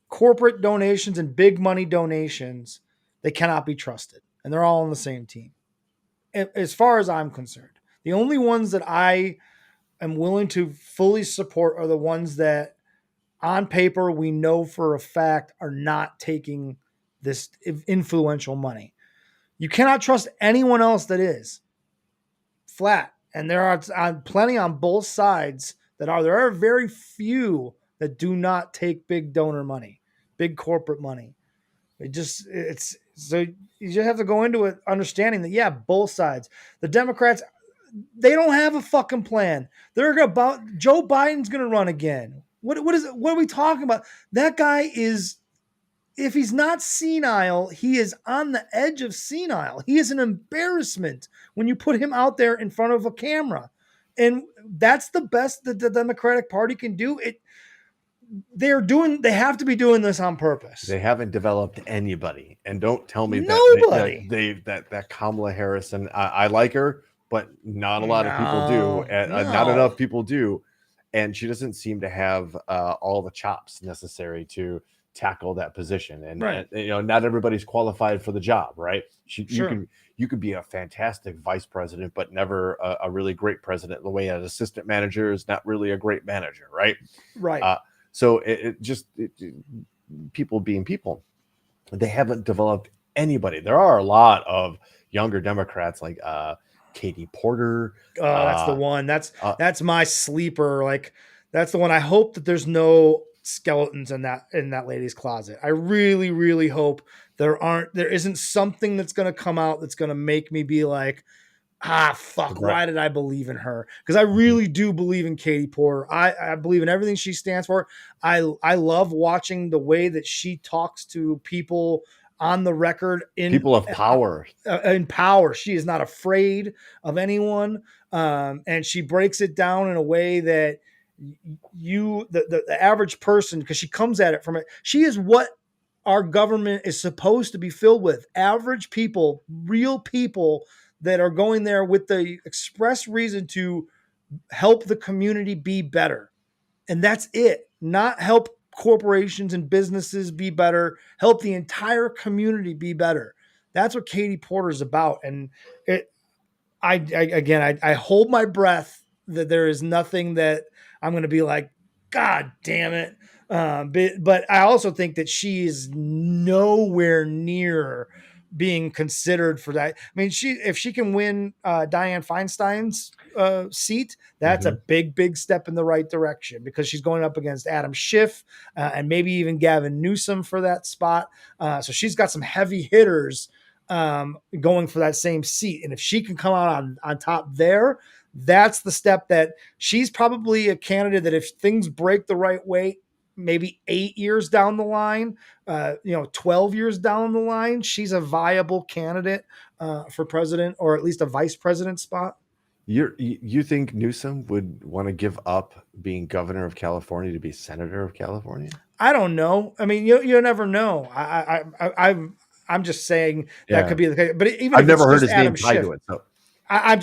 corporate donations and big money donations, they cannot be trusted, and they're all on the same team. As far as I'm concerned, the only ones that I am willing to fully support are the ones that, on paper, we know for a fact are not taking this influential money. You cannot trust anyone else that is flat. And there are plenty on both sides there are very few that do not take big donor money, big corporate money. It's so you just have to go into it understanding that, yeah, both sides. The Democrats, they don't have a fucking plan. They're about Joe Biden's going to run again. What are we talking about? That guy is, if he's not senile, he is on the edge of senile. He is an embarrassment when you put him out there in front of a camera. And that's the best that the Democratic Party can do. They have to be doing this on purpose. They haven't developed anybody, and don't tell me Nobody. that Kamala Harris, and I like her, but not a lot of people do, and not enough people do, and she doesn't seem to have all the chops necessary to tackle that position, and, Right. and not everybody's qualified for the job, right? Sure. You could be a fantastic vice president, but never a really great president. The way an assistant manager is not really a great manager, right? Right. So people being people, they haven't developed anybody. There are a lot of younger Democrats like Katie Porter. That's the one. That's my sleeper. Like, that's the one. I hope that there's no skeletons in that lady's closet. I really, really hope there isn't something that's going to come out that's going to make me be like, fuck, why did I believe in her? Because I really do believe in Katie Porter. I believe in everything she stands for. I love watching the way that she talks to people on the record, people of power. In power. She is not afraid of anyone. And she breaks it down in a way that the average person, because she comes at it from it. She is what our government is supposed to be filled with. Average people, real people that are going there with the express reason to help the community be better. And that's it. Not help corporations and businesses be better, help the entire community be better. That's what Katie Porter is about. And I hold my breath that there is nothing that I'm going to be like, God damn it. But I also think that she is nowhere near being considered for that. I mean, if she can win Dianne Feinstein's seat, that's a big step in the right direction, because she's going up against Adam Schiff and maybe even Gavin Newsom for that spot. So she's got some heavy hitters going for that same seat. And if she can come out on top there, that's the step that she's probably a candidate that, if things break the right way, maybe 8 years down the line, 12 years down the line, she's a viable candidate for president, or at least a vice president spot. You think Newsom would want to give up being governor of California to be senator of California? I don't know. I mean, you never know. I'm just saying that could be the case. But even I've if never heard his name tied to it. So I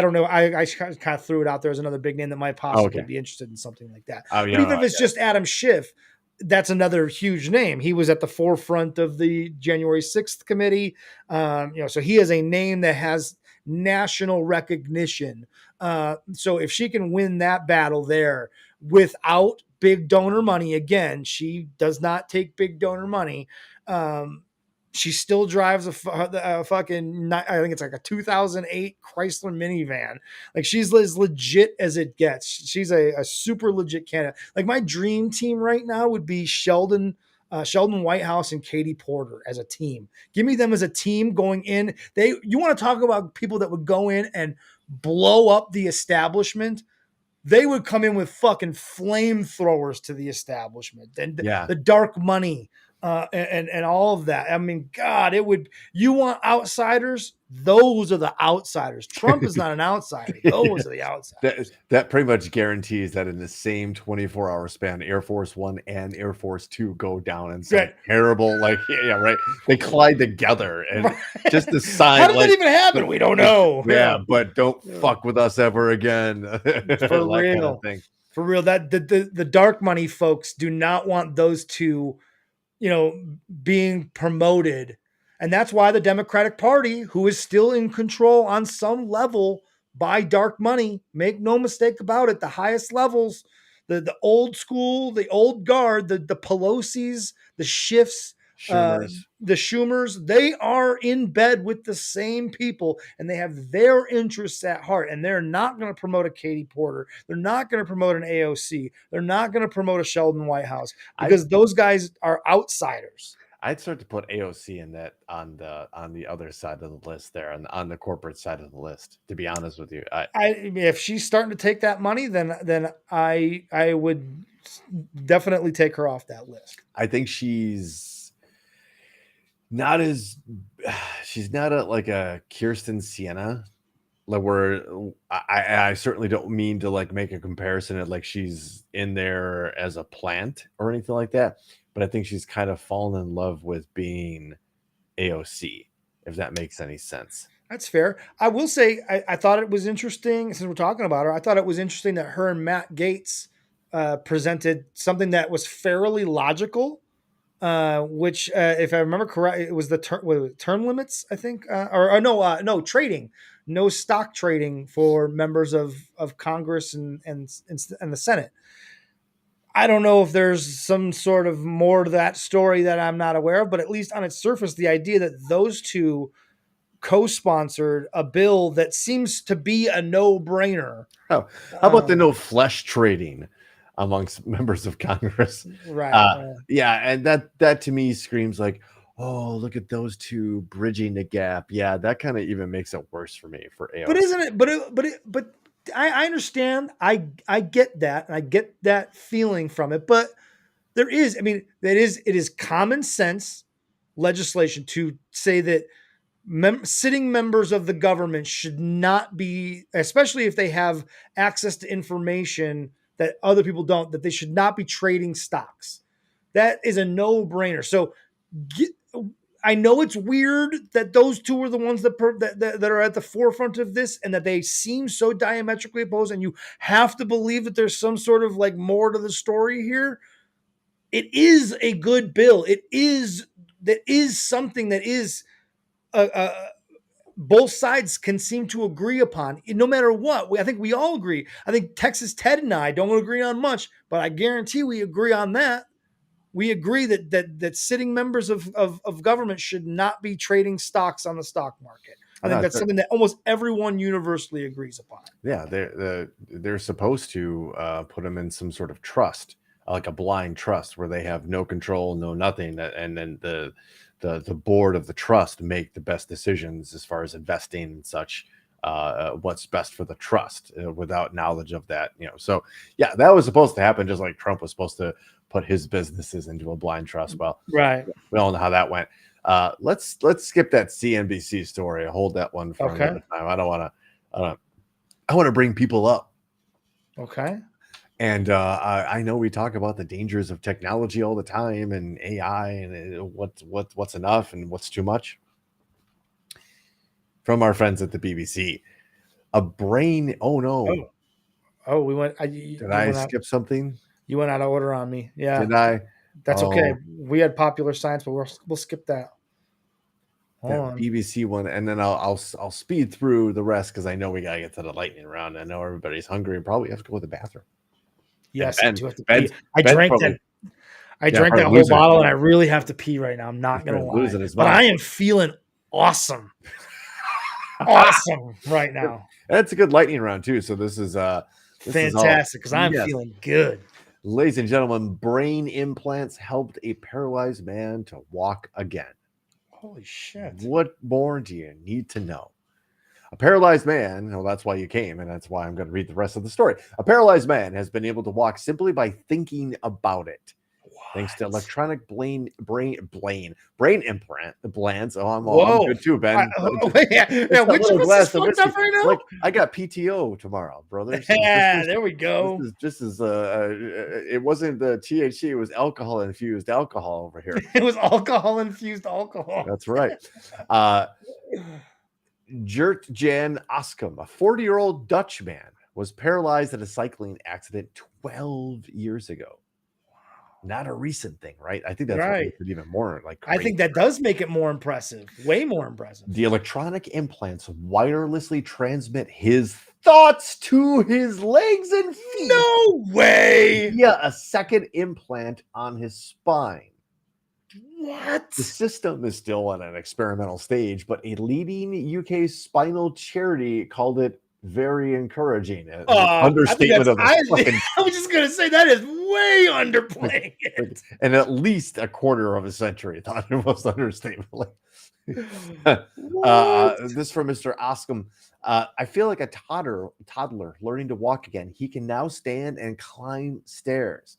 don't know. I kind of threw it out there as another big name that might possibly be interested in something like that. But even if it's just Adam Schiff, that's another huge name. He was at the forefront of the January 6th committee. So he is a name that has national recognition. So if she can win that battle there without big donor money, again, she does not take big donor money. She still drives a fucking, I think it's like a 2008 Chrysler minivan. Like, she's as legit as it gets. She's a super legit candidate. Like, my dream team right now would be Sheldon Whitehouse and Katie Porter as a team. Give me them as a team going in. You want to talk about people that would go in and blow up the establishment? They would come in with fucking flamethrowers to the establishment and the dark money. and all of that. I mean, God, you want outsiders? Those are the outsiders. Trump is not an outsider. Those are the outsiders. That pretty much guarantees that in the same 24-hour span, Air Force One and Air Force Two go down in some Right. terrible, like, yeah, right. They collide together, and Right. just the sign, How did like, that even happen? We don't know. yeah, but don't fuck with us ever again. For That kind real. of thing. For real. That the dark money folks do not want those two, being promoted. And that's why the Democratic Party, who is still in control on some level by dark money, make no mistake about it, the highest levels, the old school, the old guard, the Pelosi's, the Schiffs, Schumer's. the Schumers, they are in bed with the same people and they have their interests at heart. And they're not going to promote a Katie Porter. They're not going to promote an AOC. They're not going to promote a Sheldon Whitehouse because those guys are outsiders. I'd start to put AOC in that on the other side of the list there, on the corporate side of the list. To be honest with you, If she's starting to take that money, then I would definitely take her off that list. I think she's not like a Kirsten Sienna, like where I certainly don't mean to like make a comparison of like she's in there as a plant or anything like that. But I think she's kind of fallen in love with being AOC, if that makes any sense. That's fair. I will say I thought it was interesting, since we're talking about her, I thought it was interesting that her and Matt Gaetz presented something that was fairly logical, which, if I remember correct, it was the term limits, I think, no trading, no stock trading for members of Congress and the Senate. I don't know if there's some sort of more to that story that I'm not aware of, but at least on its surface, the idea that those two co-sponsored a bill that seems to be a no-brainer. Oh, how about the no flesh trading amongst members of Congress? Right. Yeah, and that to me screams like, oh, look at those two bridging the gap. Yeah, that kind of even makes it worse for me for AOC. But isn't it? But I understand. I get that, and I get that feeling from it. But there is, it is common sense legislation to say that sitting members of the government should not be, especially if they have access to information that other people don't, that they should not be trading stocks. That is a no-brainer. So I know it's weird that those two are the ones that are at the forefront of this, and that they seem so diametrically opposed, and you have to believe that there's some sort of like more to the story here. It is a good bill. That is something that is both sides can seem to agree upon, no matter what. I think we all agree. I think Texas Ted and I don't agree on much, but I guarantee we agree on that. We agree that sitting members of government should not be trading stocks on the stock market. I think that's something that almost everyone universally agrees upon. Yeah, they're supposed to put them in some sort of trust, like a blind trust, where they have no control, no nothing, and then the board of the trust make the best decisions as far as investing and such. What's best for the trust without knowledge of that, So yeah, that was supposed to happen, just like Trump was supposed to put his businesses into a blind trust. Well, right. We all know how that went. Let's skip that CNBC story. Hold that one for another time. I want to bring people up. Okay. And I know we talk about the dangers of technology all the time, and AI, and what's enough and what's too much. From our friends at the BBC, a brain. Oh no! Oh, we went. Did I skip something? You went out of order on me. Yeah. Did I? That's okay. We had popular science, but we'll skip that. That BBC one, and then I'll speed through the rest because I know we gotta get to the lightning round. I know everybody's hungry and probably have to go to the bathroom. Yes, I do have to pee. I drank that whole bottle, and I really have to pee right now. I'm not gonna lie, but I am feeling awesome. Awesome right now. That's a good lightning round too. So this is fantastic because I'm feeling good. Ladies and gentlemen, brain implants helped a paralyzed man to walk again. Holy shit. What more do you need to know? A paralyzed man, well, that's why you came, and that's why I'm going to read the rest of the story. A paralyzed man has been able to walk simply by thinking about it. thanks to electronic brain implants. Oh, I'm Whoa. good too, Ben. Yeah, It's that which little of us is glass of fucked whiskey. up right now? Like, I got PTO tomorrow, brother. So Yeah, there we go. this is it wasn't the THC, it was alcohol infused alcohol over here. It was alcohol infused alcohol. That's right. Gert Jan Oskam, a 40-year-old Dutch man, was paralyzed in a cycling accident 12 years ago. Not a recent thing, right? I think that's what Right. makes it even more like I think that does make it more impressive. Way more impressive. the electronic implants wirelessly transmit his thoughts to his legs and feet No way. via a second implant on his spine. What? The system is still on an experimental stage, but a leading UK spinal charity called it very encouraging. Understatement of the fucking, I was just gonna say that is way underplaying it. and at least a quarter of a century thought it was understatement. This from Mr. Oscom. I feel like a toddler learning to walk again. He can now stand and climb stairs.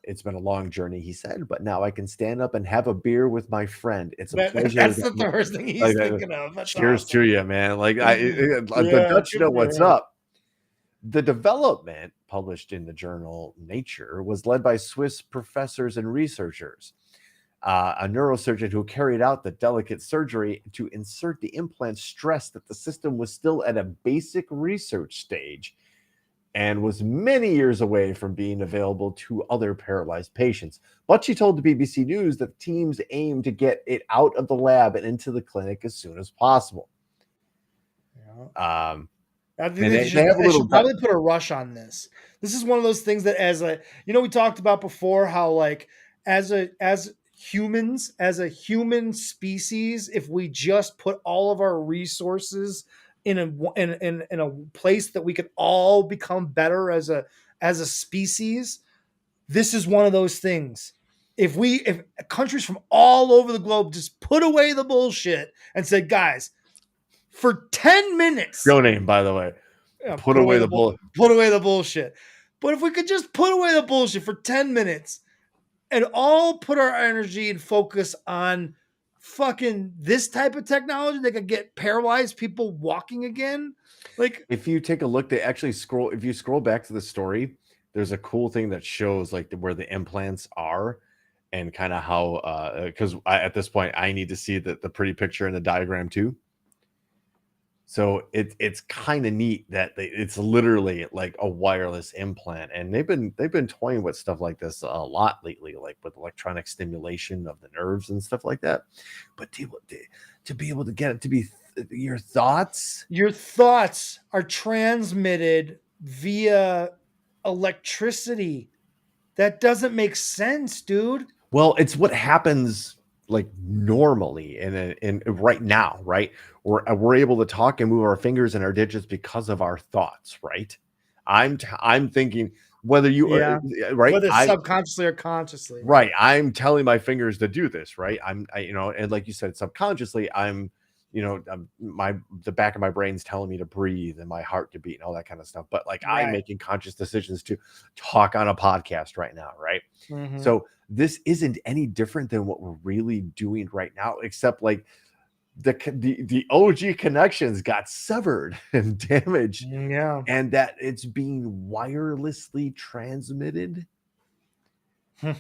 It's been a long journey, he said, but now I can stand up and have a beer with my friend. It's a pleasure. That's the first thing he's thinking of. That's cheers awesome. to you, man. Like the Yeah, Dutch good know for what's him. up. The development published in the journal Nature was led by Swiss professors and researchers. A neurosurgeon who carried out the delicate surgery to insert the implant stressed that the system was still at a basic research stage and was many years away from being available to other paralyzed patients. But she told the BBC News that teams aim to get it out of the lab and into the clinic as soon as possible. Yeah. I think And they should probably put a rush on this. This is one of those things that, as we talked about before, how like as humans, as a human species, if we just put all of our resources in a place that we could all become better as a species, this is one of those things. If countries from all over the globe just put away the bullshit and said, guys, for 10 minutes. Real name, by the way. Yeah, put away the bullshit. But if we could just put away the bullshit for 10 minutes and all put our energy and focus on fucking this type of technology that could get paralyzed people walking again. Like, if you take a look, they actually if you scroll back to the story, there's a cool thing that shows like where the implants are and kind of how, because at this point I need to see the pretty picture in the diagram too. So it's kind of neat that it's literally like a wireless implant, and they've been toying with stuff like this a lot lately, like with electronic stimulation of the nerves and stuff like that. But to be able to get it to be your thoughts are transmitted via electricity. That doesn't make sense, dude. Well, it's what happens like normally in right now, right? We're able to talk and move our fingers and our digits because of our thoughts, right? I'm thinking whether you right, whether subconsciously or consciously, right? I'm telling my fingers to do this, right? And like you said, subconsciously, the back of my brain's telling me to breathe and my heart to beat and all that kind of stuff. But like I'm making conscious decisions to talk on a podcast right now, right? Mm-hmm. So this isn't any different than what we're really doing right now, except like the OG connections got severed and damaged, and that it's being wirelessly transmitted.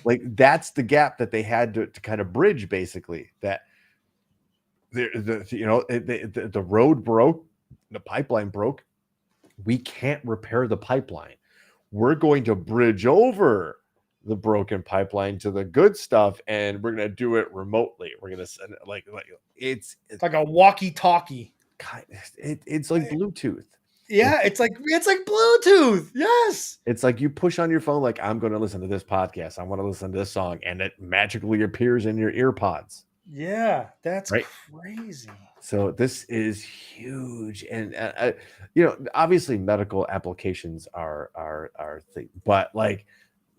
Like that's the gap that they had to kind of bridge, basically. That the road broke, the pipeline broke. We can't repair the pipeline. We're going to bridge over the broken pipeline to the good stuff, and we're gonna do it remotely. We're gonna send it like it's like a walkie-talkie. It's like Bluetooth. Yeah, it's like Bluetooth. Yes, it's like you push on your phone, like I'm going to listen to this podcast. I want to listen to this song, and it magically appears in your ear pods. Yeah, that's crazy. So this is huge, and obviously medical applications are thing, but like.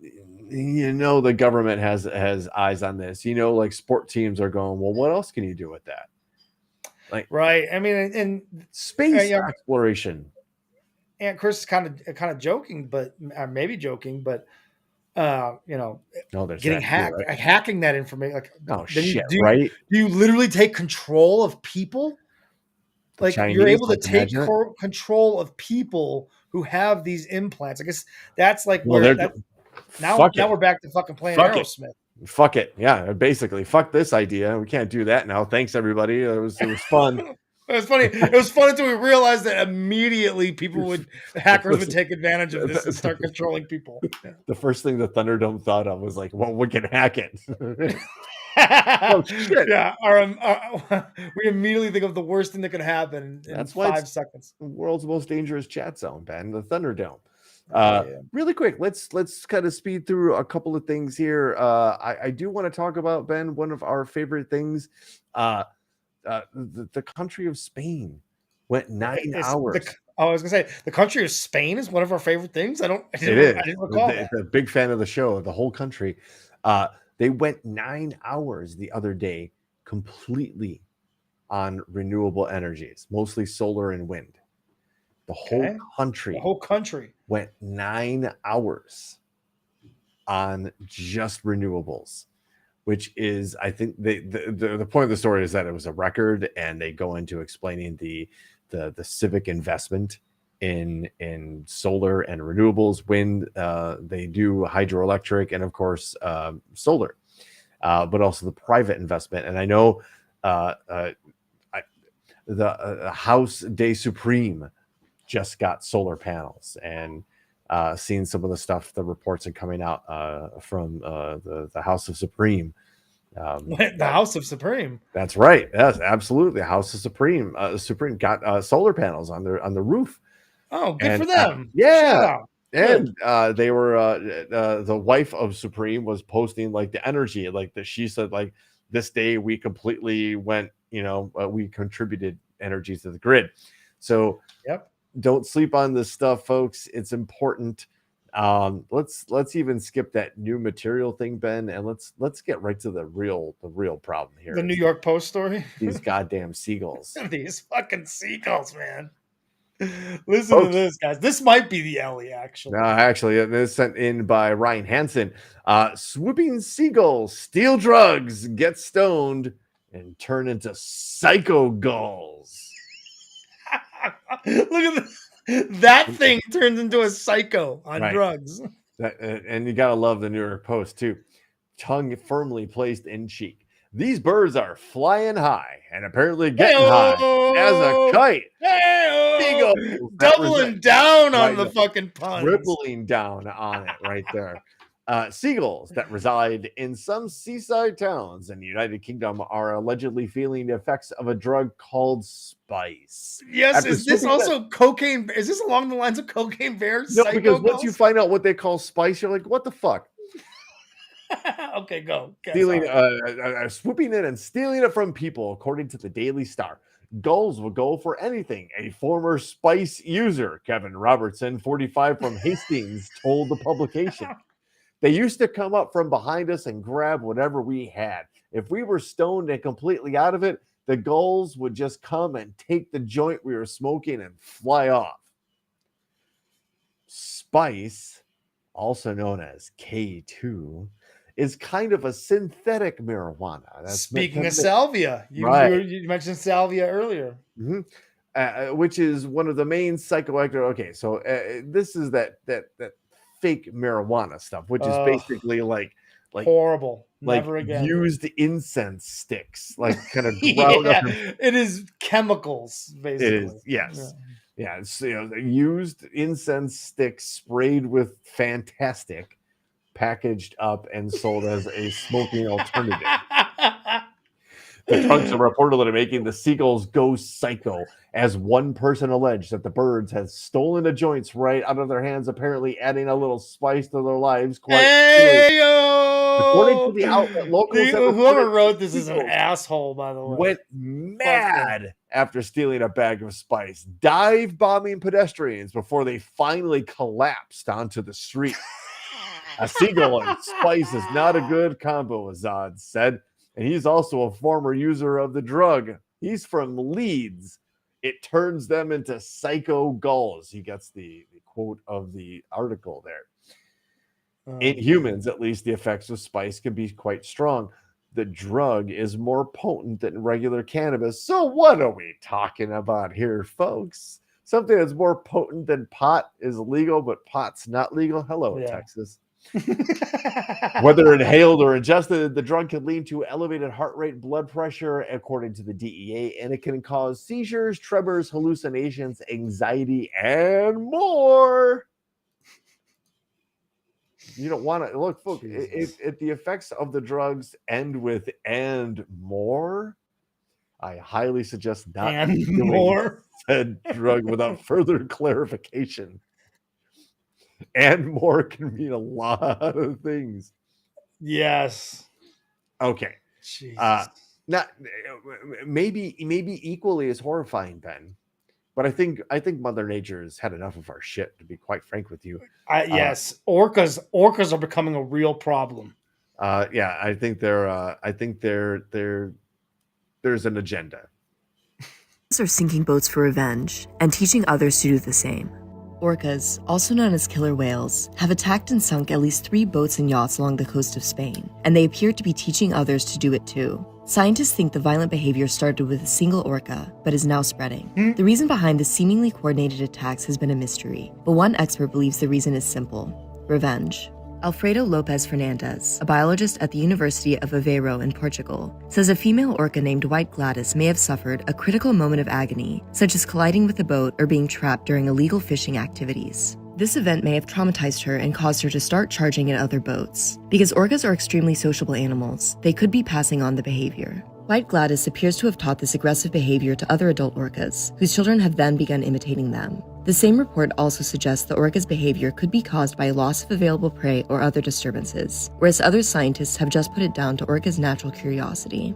The government has eyes on this. Like sport teams are going, well, what else can you do with that? Like, right. I mean, and space exploration. And Chris is kind of joking, but maybe joking, but No, there's getting that too, hacked, right? hacking that information. Like, Oh then shit, do right? you literally take control of people? The Like, you're Chinese, able to like, take imagine it. control of people who have these implants. I guess that's like Well, where they're that fuck now it, we're back to fucking playing fuck it. Aerosmith. Fuck it. Yeah, basically, fuck this idea. We can't do that now. Thanks, everybody. It was fun. It was funny. It was fun until we realized that immediately hackers would first- take advantage of this and start controlling people. The first thing the Thunderdome thought of was like, well, we can hack it. Yeah, Oh shit. we immediately think of the worst thing that could happen in That's why it's 5 seconds. the world's most dangerous chat zone, Ben, the Thunderdome. Oh, yeah. Really quick, let's kind of speed through a couple of things here. I do want to talk about, Ben, one of our favorite things. The country of Spain went 9 hours. I was gonna say the country of Spain is one of our favorite things. I It is. didn't recall that. It's a big fan of the show, the whole country. They went 9 hours the other day completely on renewable energies, mostly solar and wind. The whole country went 9 hours on just renewables, which is, I think, the point of the story is that it was a record, and they go into explaining the civic investment in solar and renewables, wind. They do hydroelectric and of course solar, but also the private investment. And I know the House de Supreme just got solar panels, and seen some of the stuff, the reports are coming out from the House of Supreme. The House of Supreme. That's right. Yes, absolutely. House of Supreme. Supreme got solar panels on the roof. Oh, good And, for them. yeah. Shout out. And they were the wife of Supreme was posting like the energy, like that. She said, like, this day we completely went, we contributed energy to the grid. So Yep. Don't sleep on this stuff, folks. It's important. Let's even skip that new material thing, Ben, and let's get right to the real problem here. The New York Post story. These goddamn seagulls. These fucking seagulls, man. Listen to this, guys. This might be the Ellie, actually. No, actually, it is sent in by Ryan Hansen. Swooping seagulls steal drugs, get stoned, and turn into psycho gulls. Look at that thing turns into a psycho on drugs. And you gotta love the New York Post too. Tongue firmly placed in cheek. These birds are flying high and apparently getting high as a kite. Seagulls Doubling down on the fucking puns. Dribbling down on it right there. Seagulls that reside in some seaside towns in the United Kingdom are allegedly feeling the effects of a drug called spice. Yes, After is this swooping also cocaine? Is this along the lines of cocaine bears? No, because once you find out what they call spice, you're like, what the fuck? Okay, go. Stealing, swooping in and stealing it from people, according to the Daily Star. Gulls will go for anything. A former spice user, Kevin Robertson, 45, from Hastings, told the publication. They used to come up from behind us and grab whatever we had. If we were stoned and completely out of it, the gulls would just come and take the joint we were smoking and fly off. Spice, also known as K2, is kind of a synthetic marijuana. Speaking of salvia, you mentioned salvia earlier. Mm-hmm. Which is one of the main psychoactive. Okay, so this is that fake marijuana stuff, which is basically like horrible. Like never again. Used incense sticks, like kind of ground up. It is chemicals, basically. It is, yes. Yeah, it's, used incense sticks sprayed with Fantastic, packaged up and sold as a smoking alternative. The trunks are reportedly making the seagulls go psycho, as one person alleged that the birds had stolen the joints right out of their hands, apparently adding a little spice to their lives. According to the outlet, locals whoever wrote this is an asshole, by the way. Went mad after stealing a bag of spice, dive bombing pedestrians before they finally collapsed onto the street. A seagull and spice is not a good combo, Azad said. And he's also a former user of the drug. He's from Leeds. It turns them into psycho gulls. He gets the quote of the article there. In humans, at least, the effects of spice can be quite strong. The drug is more potent than regular cannabis. So what are we talking about here, folks? Something that's more potent than pot is legal, but pot's not legal. Hello, Texas. Whether inhaled or ingested, the drug can lead to elevated heart rate, blood pressure, according to the DEA, and it can cause seizures, tremors, hallucinations, anxiety, and more. You don't want to look, folks. If the effects of the drugs end with "and more," I highly suggest not and more said drug without further clarification. And more can mean a lot of things. Yes. Okay. Not maybe equally as horrifying, Ben. But I think Mother Nature's had enough of our shit, to be quite frank with you. Yes, orcas are becoming a real problem. Yeah, I think there's an agenda. Are sinking boats for revenge and teaching others to do the same. Orcas, also known as killer whales, have attacked and sunk at least 3 boats and yachts along the coast of Spain, and they appear to be teaching others to do it too. Scientists think the violent behavior started with a single orca, but is now spreading. The reason behind the seemingly coordinated attacks has been a mystery, but one expert believes the reason is simple: revenge. Alfredo Lopez Fernandez, a biologist at the University of Aveiro in Portugal, says a female orca named White Gladys may have suffered a critical moment of agony, such as colliding with a boat or being trapped during illegal fishing activities. This event may have traumatized her and caused her to start charging at other boats. Because orcas are extremely sociable animals, they could be passing on the behavior. White Gladys appears to have taught this aggressive behavior to other adult orcas, whose children have then begun imitating them. The same report also suggests the orca's behavior could be caused by a loss of available prey or other disturbances, whereas other scientists have just put it down to orca's natural curiosity.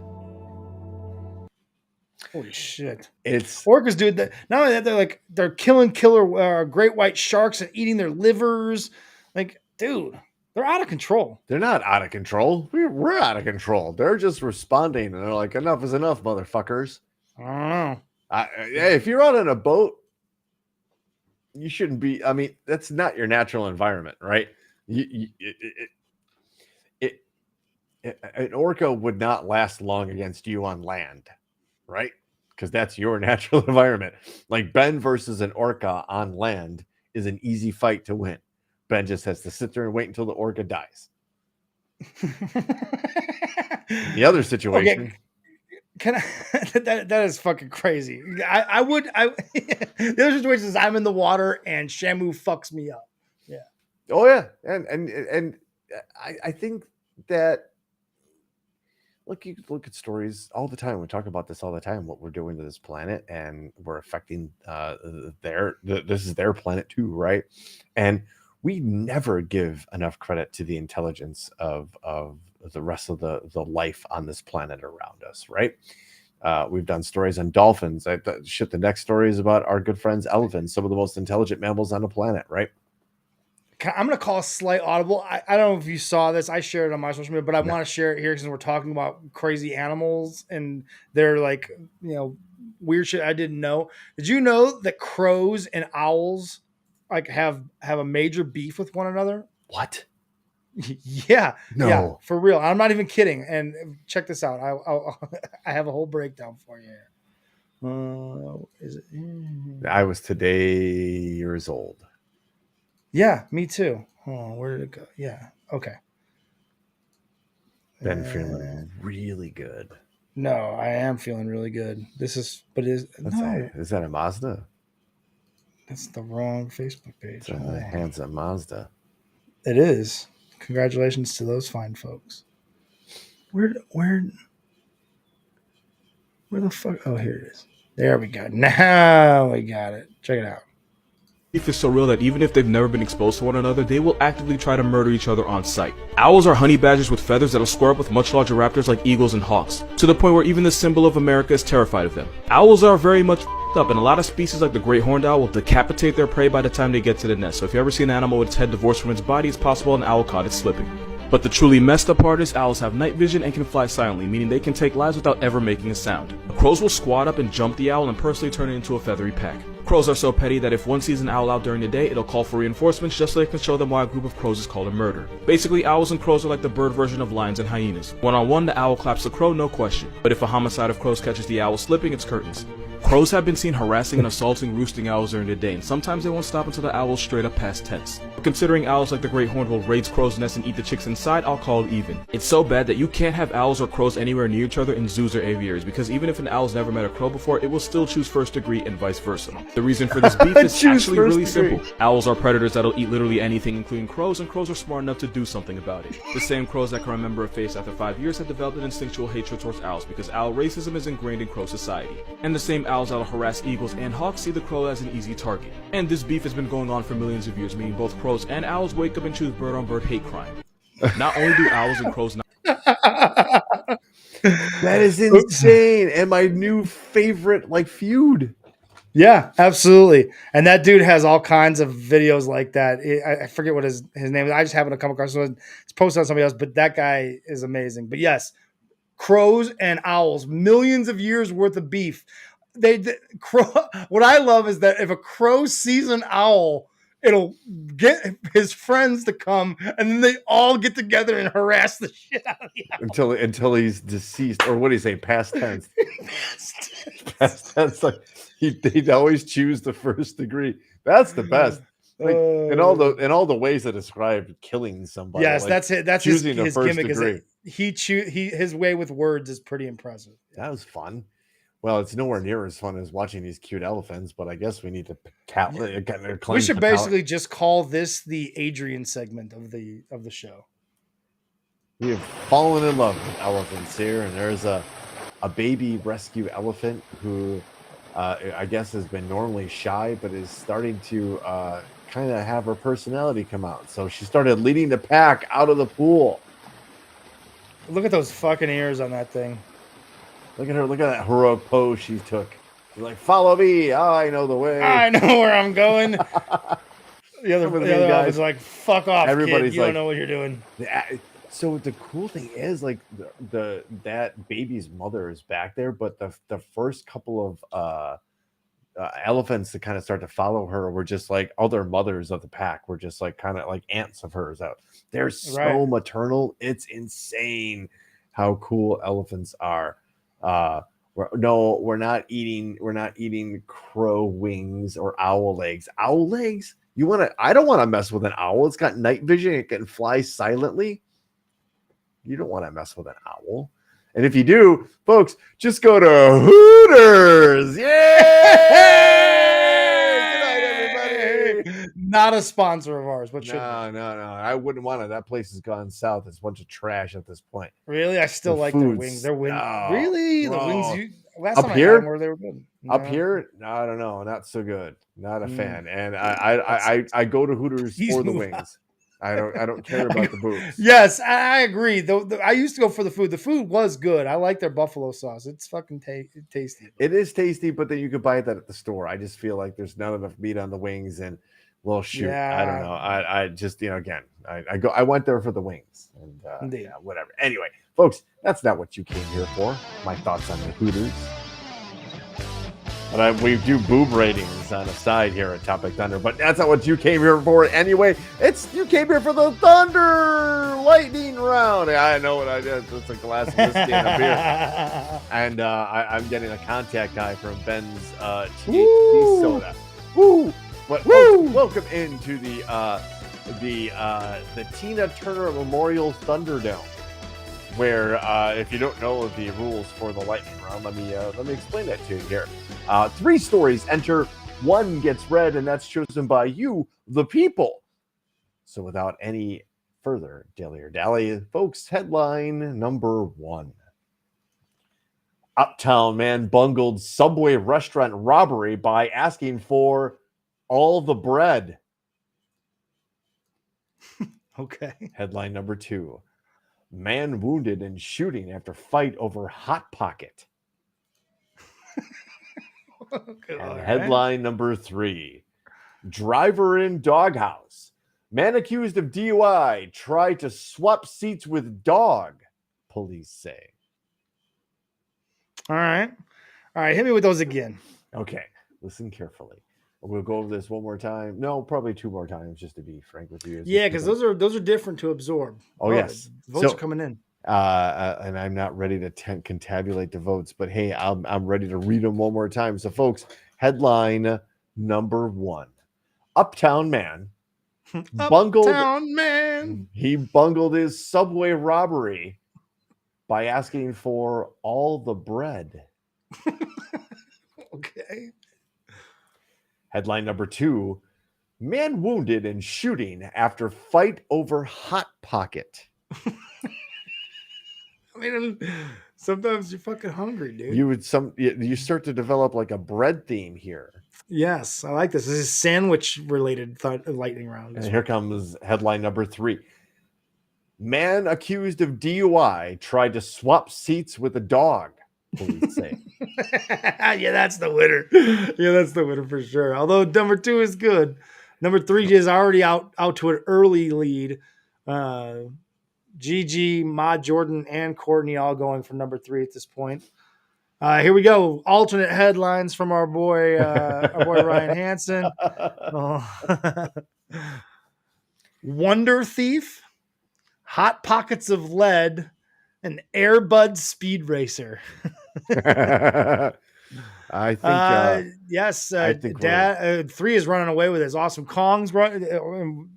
Holy shit! It's orcas, dude. Not only that, they're killing killer great white sharks and eating their livers. Like, dude, they're out of control. They're not out of control. We're out of control. They're just responding, and they're like, "Enough is enough, motherfuckers." I don't know. If you're out on a boat, you shouldn't be. I mean, that's not your natural environment, right? An orca would not last long against you on land, right? Because that's your natural environment. Like Ben versus an orca on land is an easy fight to win. Ben just has to sit there and wait until the orca dies. The other situation. Okay. Can I? that is fucking crazy. The other situation is I'm in the water and Shamu fucks me up. Yeah. Oh yeah, and I think that. Look, you look at stories all the time. We talk about this all the time. What we're doing to this planet, and we're affecting this is their planet too, right? And we never give enough credit to the intelligence of the rest of the life on this planet around us, right? We've done stories on dolphins. The next story is about our good friends elephants, some of the most intelligent mammals on the planet, right? I'm going to call a slight audible. I don't know if you saw this. I shared it on my social media, but I want to share it here since we're talking about crazy animals and they're like, weird shit I didn't know. Did you know that crows and owls like have a major beef with one another? What? Yeah. No. Yeah, for real. I'm not even kidding. And check this out. I have a whole breakdown for you here. Is it? I was today years old. Yeah, me too. Oh, where did it go? Yeah. Okay. Been feeling really good. No, I am feeling really good. Is that a Mazda? That's the wrong Facebook page. It's a handsome Mazda. It is. Congratulations to those fine folks. Where the fuck? Oh, here it is. There we go. Now we got it. Check it out. Beef is so real that even if they've never been exposed to one another, they will actively try to murder each other on sight. Owls are honey badgers with feathers that'll square up with much larger raptors like eagles and hawks, to the point where even the symbol of America is terrified of them. Owls are very much f***ed up, and a lot of species like the great horned owl will decapitate their prey by the time they get to the nest, so if you ever see an animal with its head divorced from its body, it's possible an owl caught it slipping. But the truly messed up part is owls have night vision and can fly silently, meaning they can take lives without ever making a sound. Crows will squat up and jump the owl and personally turn it into a feathery pack. Crows Crows are so petty that if one sees an owl out during the day, it'll call for reinforcements just so they can show them why a group of crows is called a murder. Basically, owls and crows are like the bird version of lions and hyenas. One-on-one, the owl claps the crow, no question. But if a homicide of crows catches the owl slipping, it's curtains. Crows have been seen harassing and assaulting roosting owls during the day, and sometimes they won't stop until the owl's straight up past tense. But considering owls like the great horned will raid crows' nests and eat the chicks inside, I'll call it even. It's so bad that you can't have owls or crows anywhere near each other in zoos or aviaries, because even if an owl's never met a crow before, it will still choose first degree and vice versa. The reason for this beef is actually really simple. Owls are predators that'll eat literally anything, including crows, and crows are smart enough to do something about it. The same crows that can remember a face after 5 years have developed an instinctual hatred towards owls because owl racism is ingrained in crow society. And the same owls that'll harass eagles and hawks see the crow as an easy target. And this beef has been going on for millions of years, meaning both crows and owls wake up and choose bird-on-bird hate crime. Not only do owls and crows not That is insane. And my new favorite feud. Yeah, absolutely. And that dude has all kinds of videos like that. I forget what his name is. I just happened to come across it. It's posted on somebody else, but that guy is amazing. But yes, crows and owls, millions of years worth of beef. What I love is that if a crow sees an owl, it'll get his friends to come, and then they all get together and harass the shit out of the owl. Until he's deceased, or what do you say, past tense? Past tense. He'd always choose the first degree. That's the best. In all the ways that describe killing somebody. Yes, that's it. That's his first gimmick. Degree. His way with words is pretty impressive. That was fun. Well, it's nowhere near as fun as watching these cute elephants, but I guess we need to We should basically just call this the Adrian segment of the show. We have fallen in love with elephants here, and there's a baby rescue elephant who I guess has been normally shy, but is starting to kind of have her personality come out. So she started leading the pack out of the pool. Look at those fucking ears on that thing. Look at her. Look at that heroic pose she took. She's like, follow me. I know the way. I know where I'm going. The other guy is like, fuck off, everybody's kid. You don't know what you're doing. So the cool thing is, that baby's mother is back there, but the first couple of elephants to kind of start to follow her were just like other mothers of the pack. Were just like kind of like aunts of hers out. They're so maternal. It's insane how cool elephants are. We're not eating crow wings or owl legs. Owl legs? I don't want to mess with an owl. It's got night vision. It can fly silently. You don't want to mess with an owl. And if you do, folks, just go to Hooters. Yay! Good night, everybody. Not a sponsor of ours, but no. I wouldn't want it. That place has gone south. It's a bunch of trash at this point. Really? I still like their wings. Their wings. Really? Bro. The wings last up time here? I had them, were they were good. No. Up here? No, I don't know. Not so good. Not a fan. And I go to Hooters for the wings. I don't care about the boobs. Yes, I agree. I used to go for the food. The food was good. I like their buffalo sauce. It's fucking tasty. It is tasty, but then you could buy that at the store. I just feel like there's not enough meat on the wings, and well, shoot, yeah. I don't know. I just again, I went there for the wings, and yeah, whatever. Anyway, folks, that's not what you came here for. My thoughts on the Hooters. But we do boob ratings on the side here at Topic Thunder, but that's not what you came here for anyway. You came here for the Thunder Lightning Round. I know what I did. It's a glass of whiskey and a beer. And I'm getting a contact eye from Ben's THC soda. Woo! But welcome into the Tina Turner Memorial Thunderdome, where if you don't know the rules for the lightning round, let me explain that to you here. 3 stories enter, 1 gets read, and that's chosen by you, the people. So without any further dilly or dally, folks, headline number 1. Uptown man bungled Subway restaurant robbery by asking for all the bread. Okay. Headline number 2. Man wounded in shooting after fight over Hot Pocket. And headline number 3. Driver in doghouse. Man accused of DUI tried to swap seats with dog, police say. All right. Hit me with those again. Okay, listen carefully. We'll go over this one more time. No, probably two more times, just to be frank with you. Yeah, because those are different to absorb. Oh, yes. the votes So- are coming in. And I'm not ready to contabulate the votes, but hey, I'm ready to read them one more time. So, folks, headline number 1: Uptown man bungled. Uptown man. He bungled his subway robbery by asking for all the bread. Okay. Headline number 2: Man wounded in shooting after fight over hot pocket. I mean, sometimes you're fucking hungry, dude. You start to develop like a bread theme here. Yes, I like this. This is sandwich related lightning round. And here comes headline number 3: Man accused of DUI tried to swap seats with a dog. Police say. Yeah, that's the winner. Yeah, that's the winner for sure. Although number 2 is good. Number 3 is already out to an early lead. Gigi, Ma Jordan, and Courtney all going for number 3 at this point. Here we go. Alternate headlines from our boy Ryan Hansen. Oh. Wonder Thief, Hot Pockets of Lead, and Airbud Speed Racer. I think. Yes. I think Dad, 3 is running away with his awesome Kong's run.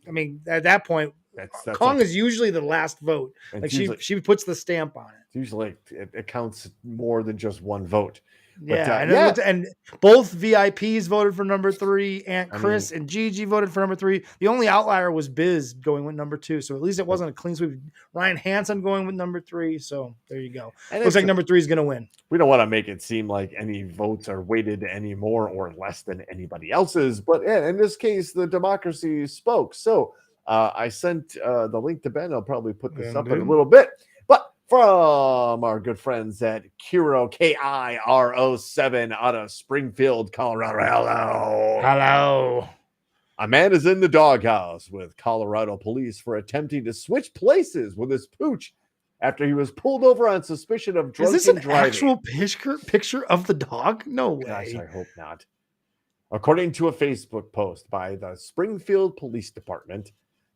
I mean, at that point, that's Kong like, is usually the last vote. Like she puts the stamp on it. it's usually like it counts more than just one vote. Yeah, and both VIPs voted for number 3. Aunt Chris and Gigi voted for number 3. The only outlier was Biz going with number 2. So at least it wasn't a clean sweep. Ryan Hansen going with number 3. So there you go. And Looks like number 3 is going to win. We don't want to make it seem like any votes are weighted any more or less than anybody else's, but in this case, the democracy spoke. So I sent the link to Ben. I'll probably put this up in a little bit. But from our good friends at Kiro, KIRO7 out of Springfield, Colorado. Hello. A man is in the doghouse with Colorado police for attempting to switch places with his pooch after he was pulled over on suspicion of drunken Is this an driving. actual picture of the dog? No way. Gosh, I hope not. According to a Facebook post by the Springfield Police Department,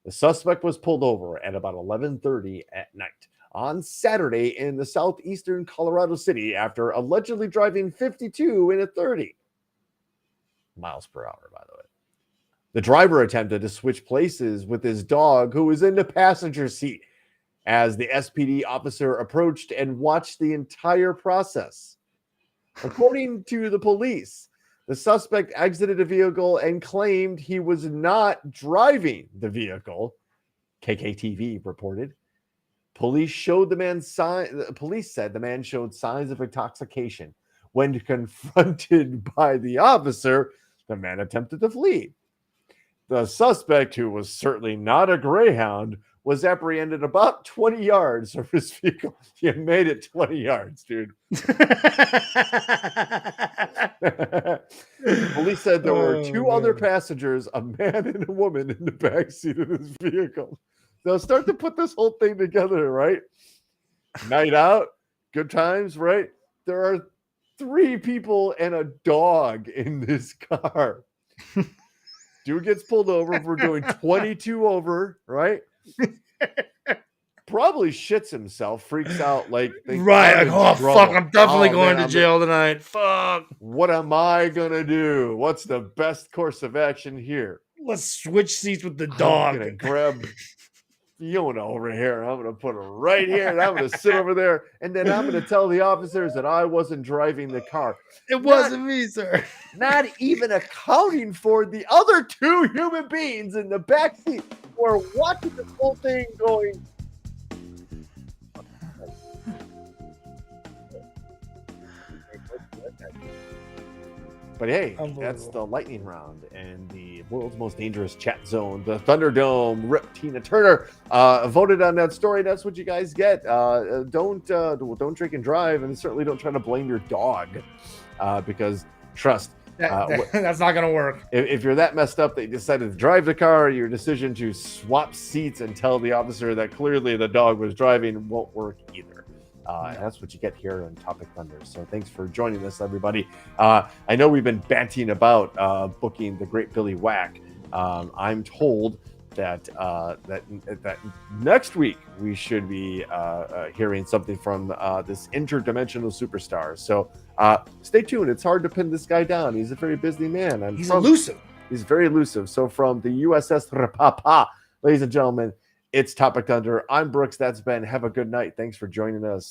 the suspect was pulled over at about 11:30 at night on Saturday in the southeastern Colorado City after allegedly driving 52 in a 30 miles per hour, by the way. The driver attempted to switch places with his dog, who was in the passenger seat, as the SPD officer approached and watched the entire process. According to the police, the suspect exited the vehicle and claimed he was not driving the vehicle, KKTV reported. Police said the man showed signs of intoxication. When confronted by the officer, the man attempted to flee. The suspect, who was certainly not a greyhound, was apprehended about 20 yards from his vehicle. You made it 20 yards, dude. Police said there were two other passengers, a man and a woman, in the backseat of his vehicle. They'll start to put this whole thing together, right? Night out, good times, right? There are 3 people and a dog in this car. Dude gets pulled over for doing 22 over, right? Probably shits himself, freaks out, like, right. Like, oh, fuck, I'm definitely going to jail tonight. Fuck. What am I going to do? What's the best course of action here? Let's switch seats with the dog. I'm going to grab Fiona over here. I'm going to put her right here, and I'm going to sit over there, and then I'm going to tell the officers that I wasn't driving the car. It wasn't me, sir. Not even accounting for the other 2 human beings in the backseat who are watching this whole thing going. But hey, that's the lightning round and the world's most dangerous chat zone. The Thunderdome Rip Tina Turner voted on that story. That's what you guys get. Don't drink and drive, and certainly don't try to blame your dog because trust. That's not going to work. If you're that messed up that you decided to drive the car, your decision to swap seats and tell the officer that clearly the dog was driving won't work either. And that's what you get here on Topic Thunder. So thanks for joining us, everybody. I know we've been banting about booking the Great Billy Whack. I'm told that that next week we should be hearing something from this interdimensional superstar. So stay tuned. It's hard to pin this guy down. He's a very busy man. He's elusive. He's very elusive. So from the USS Rapapa, ladies and gentlemen, it's Topic Thunder. I'm Brooks. That's Ben. Have a good night. Thanks for joining us.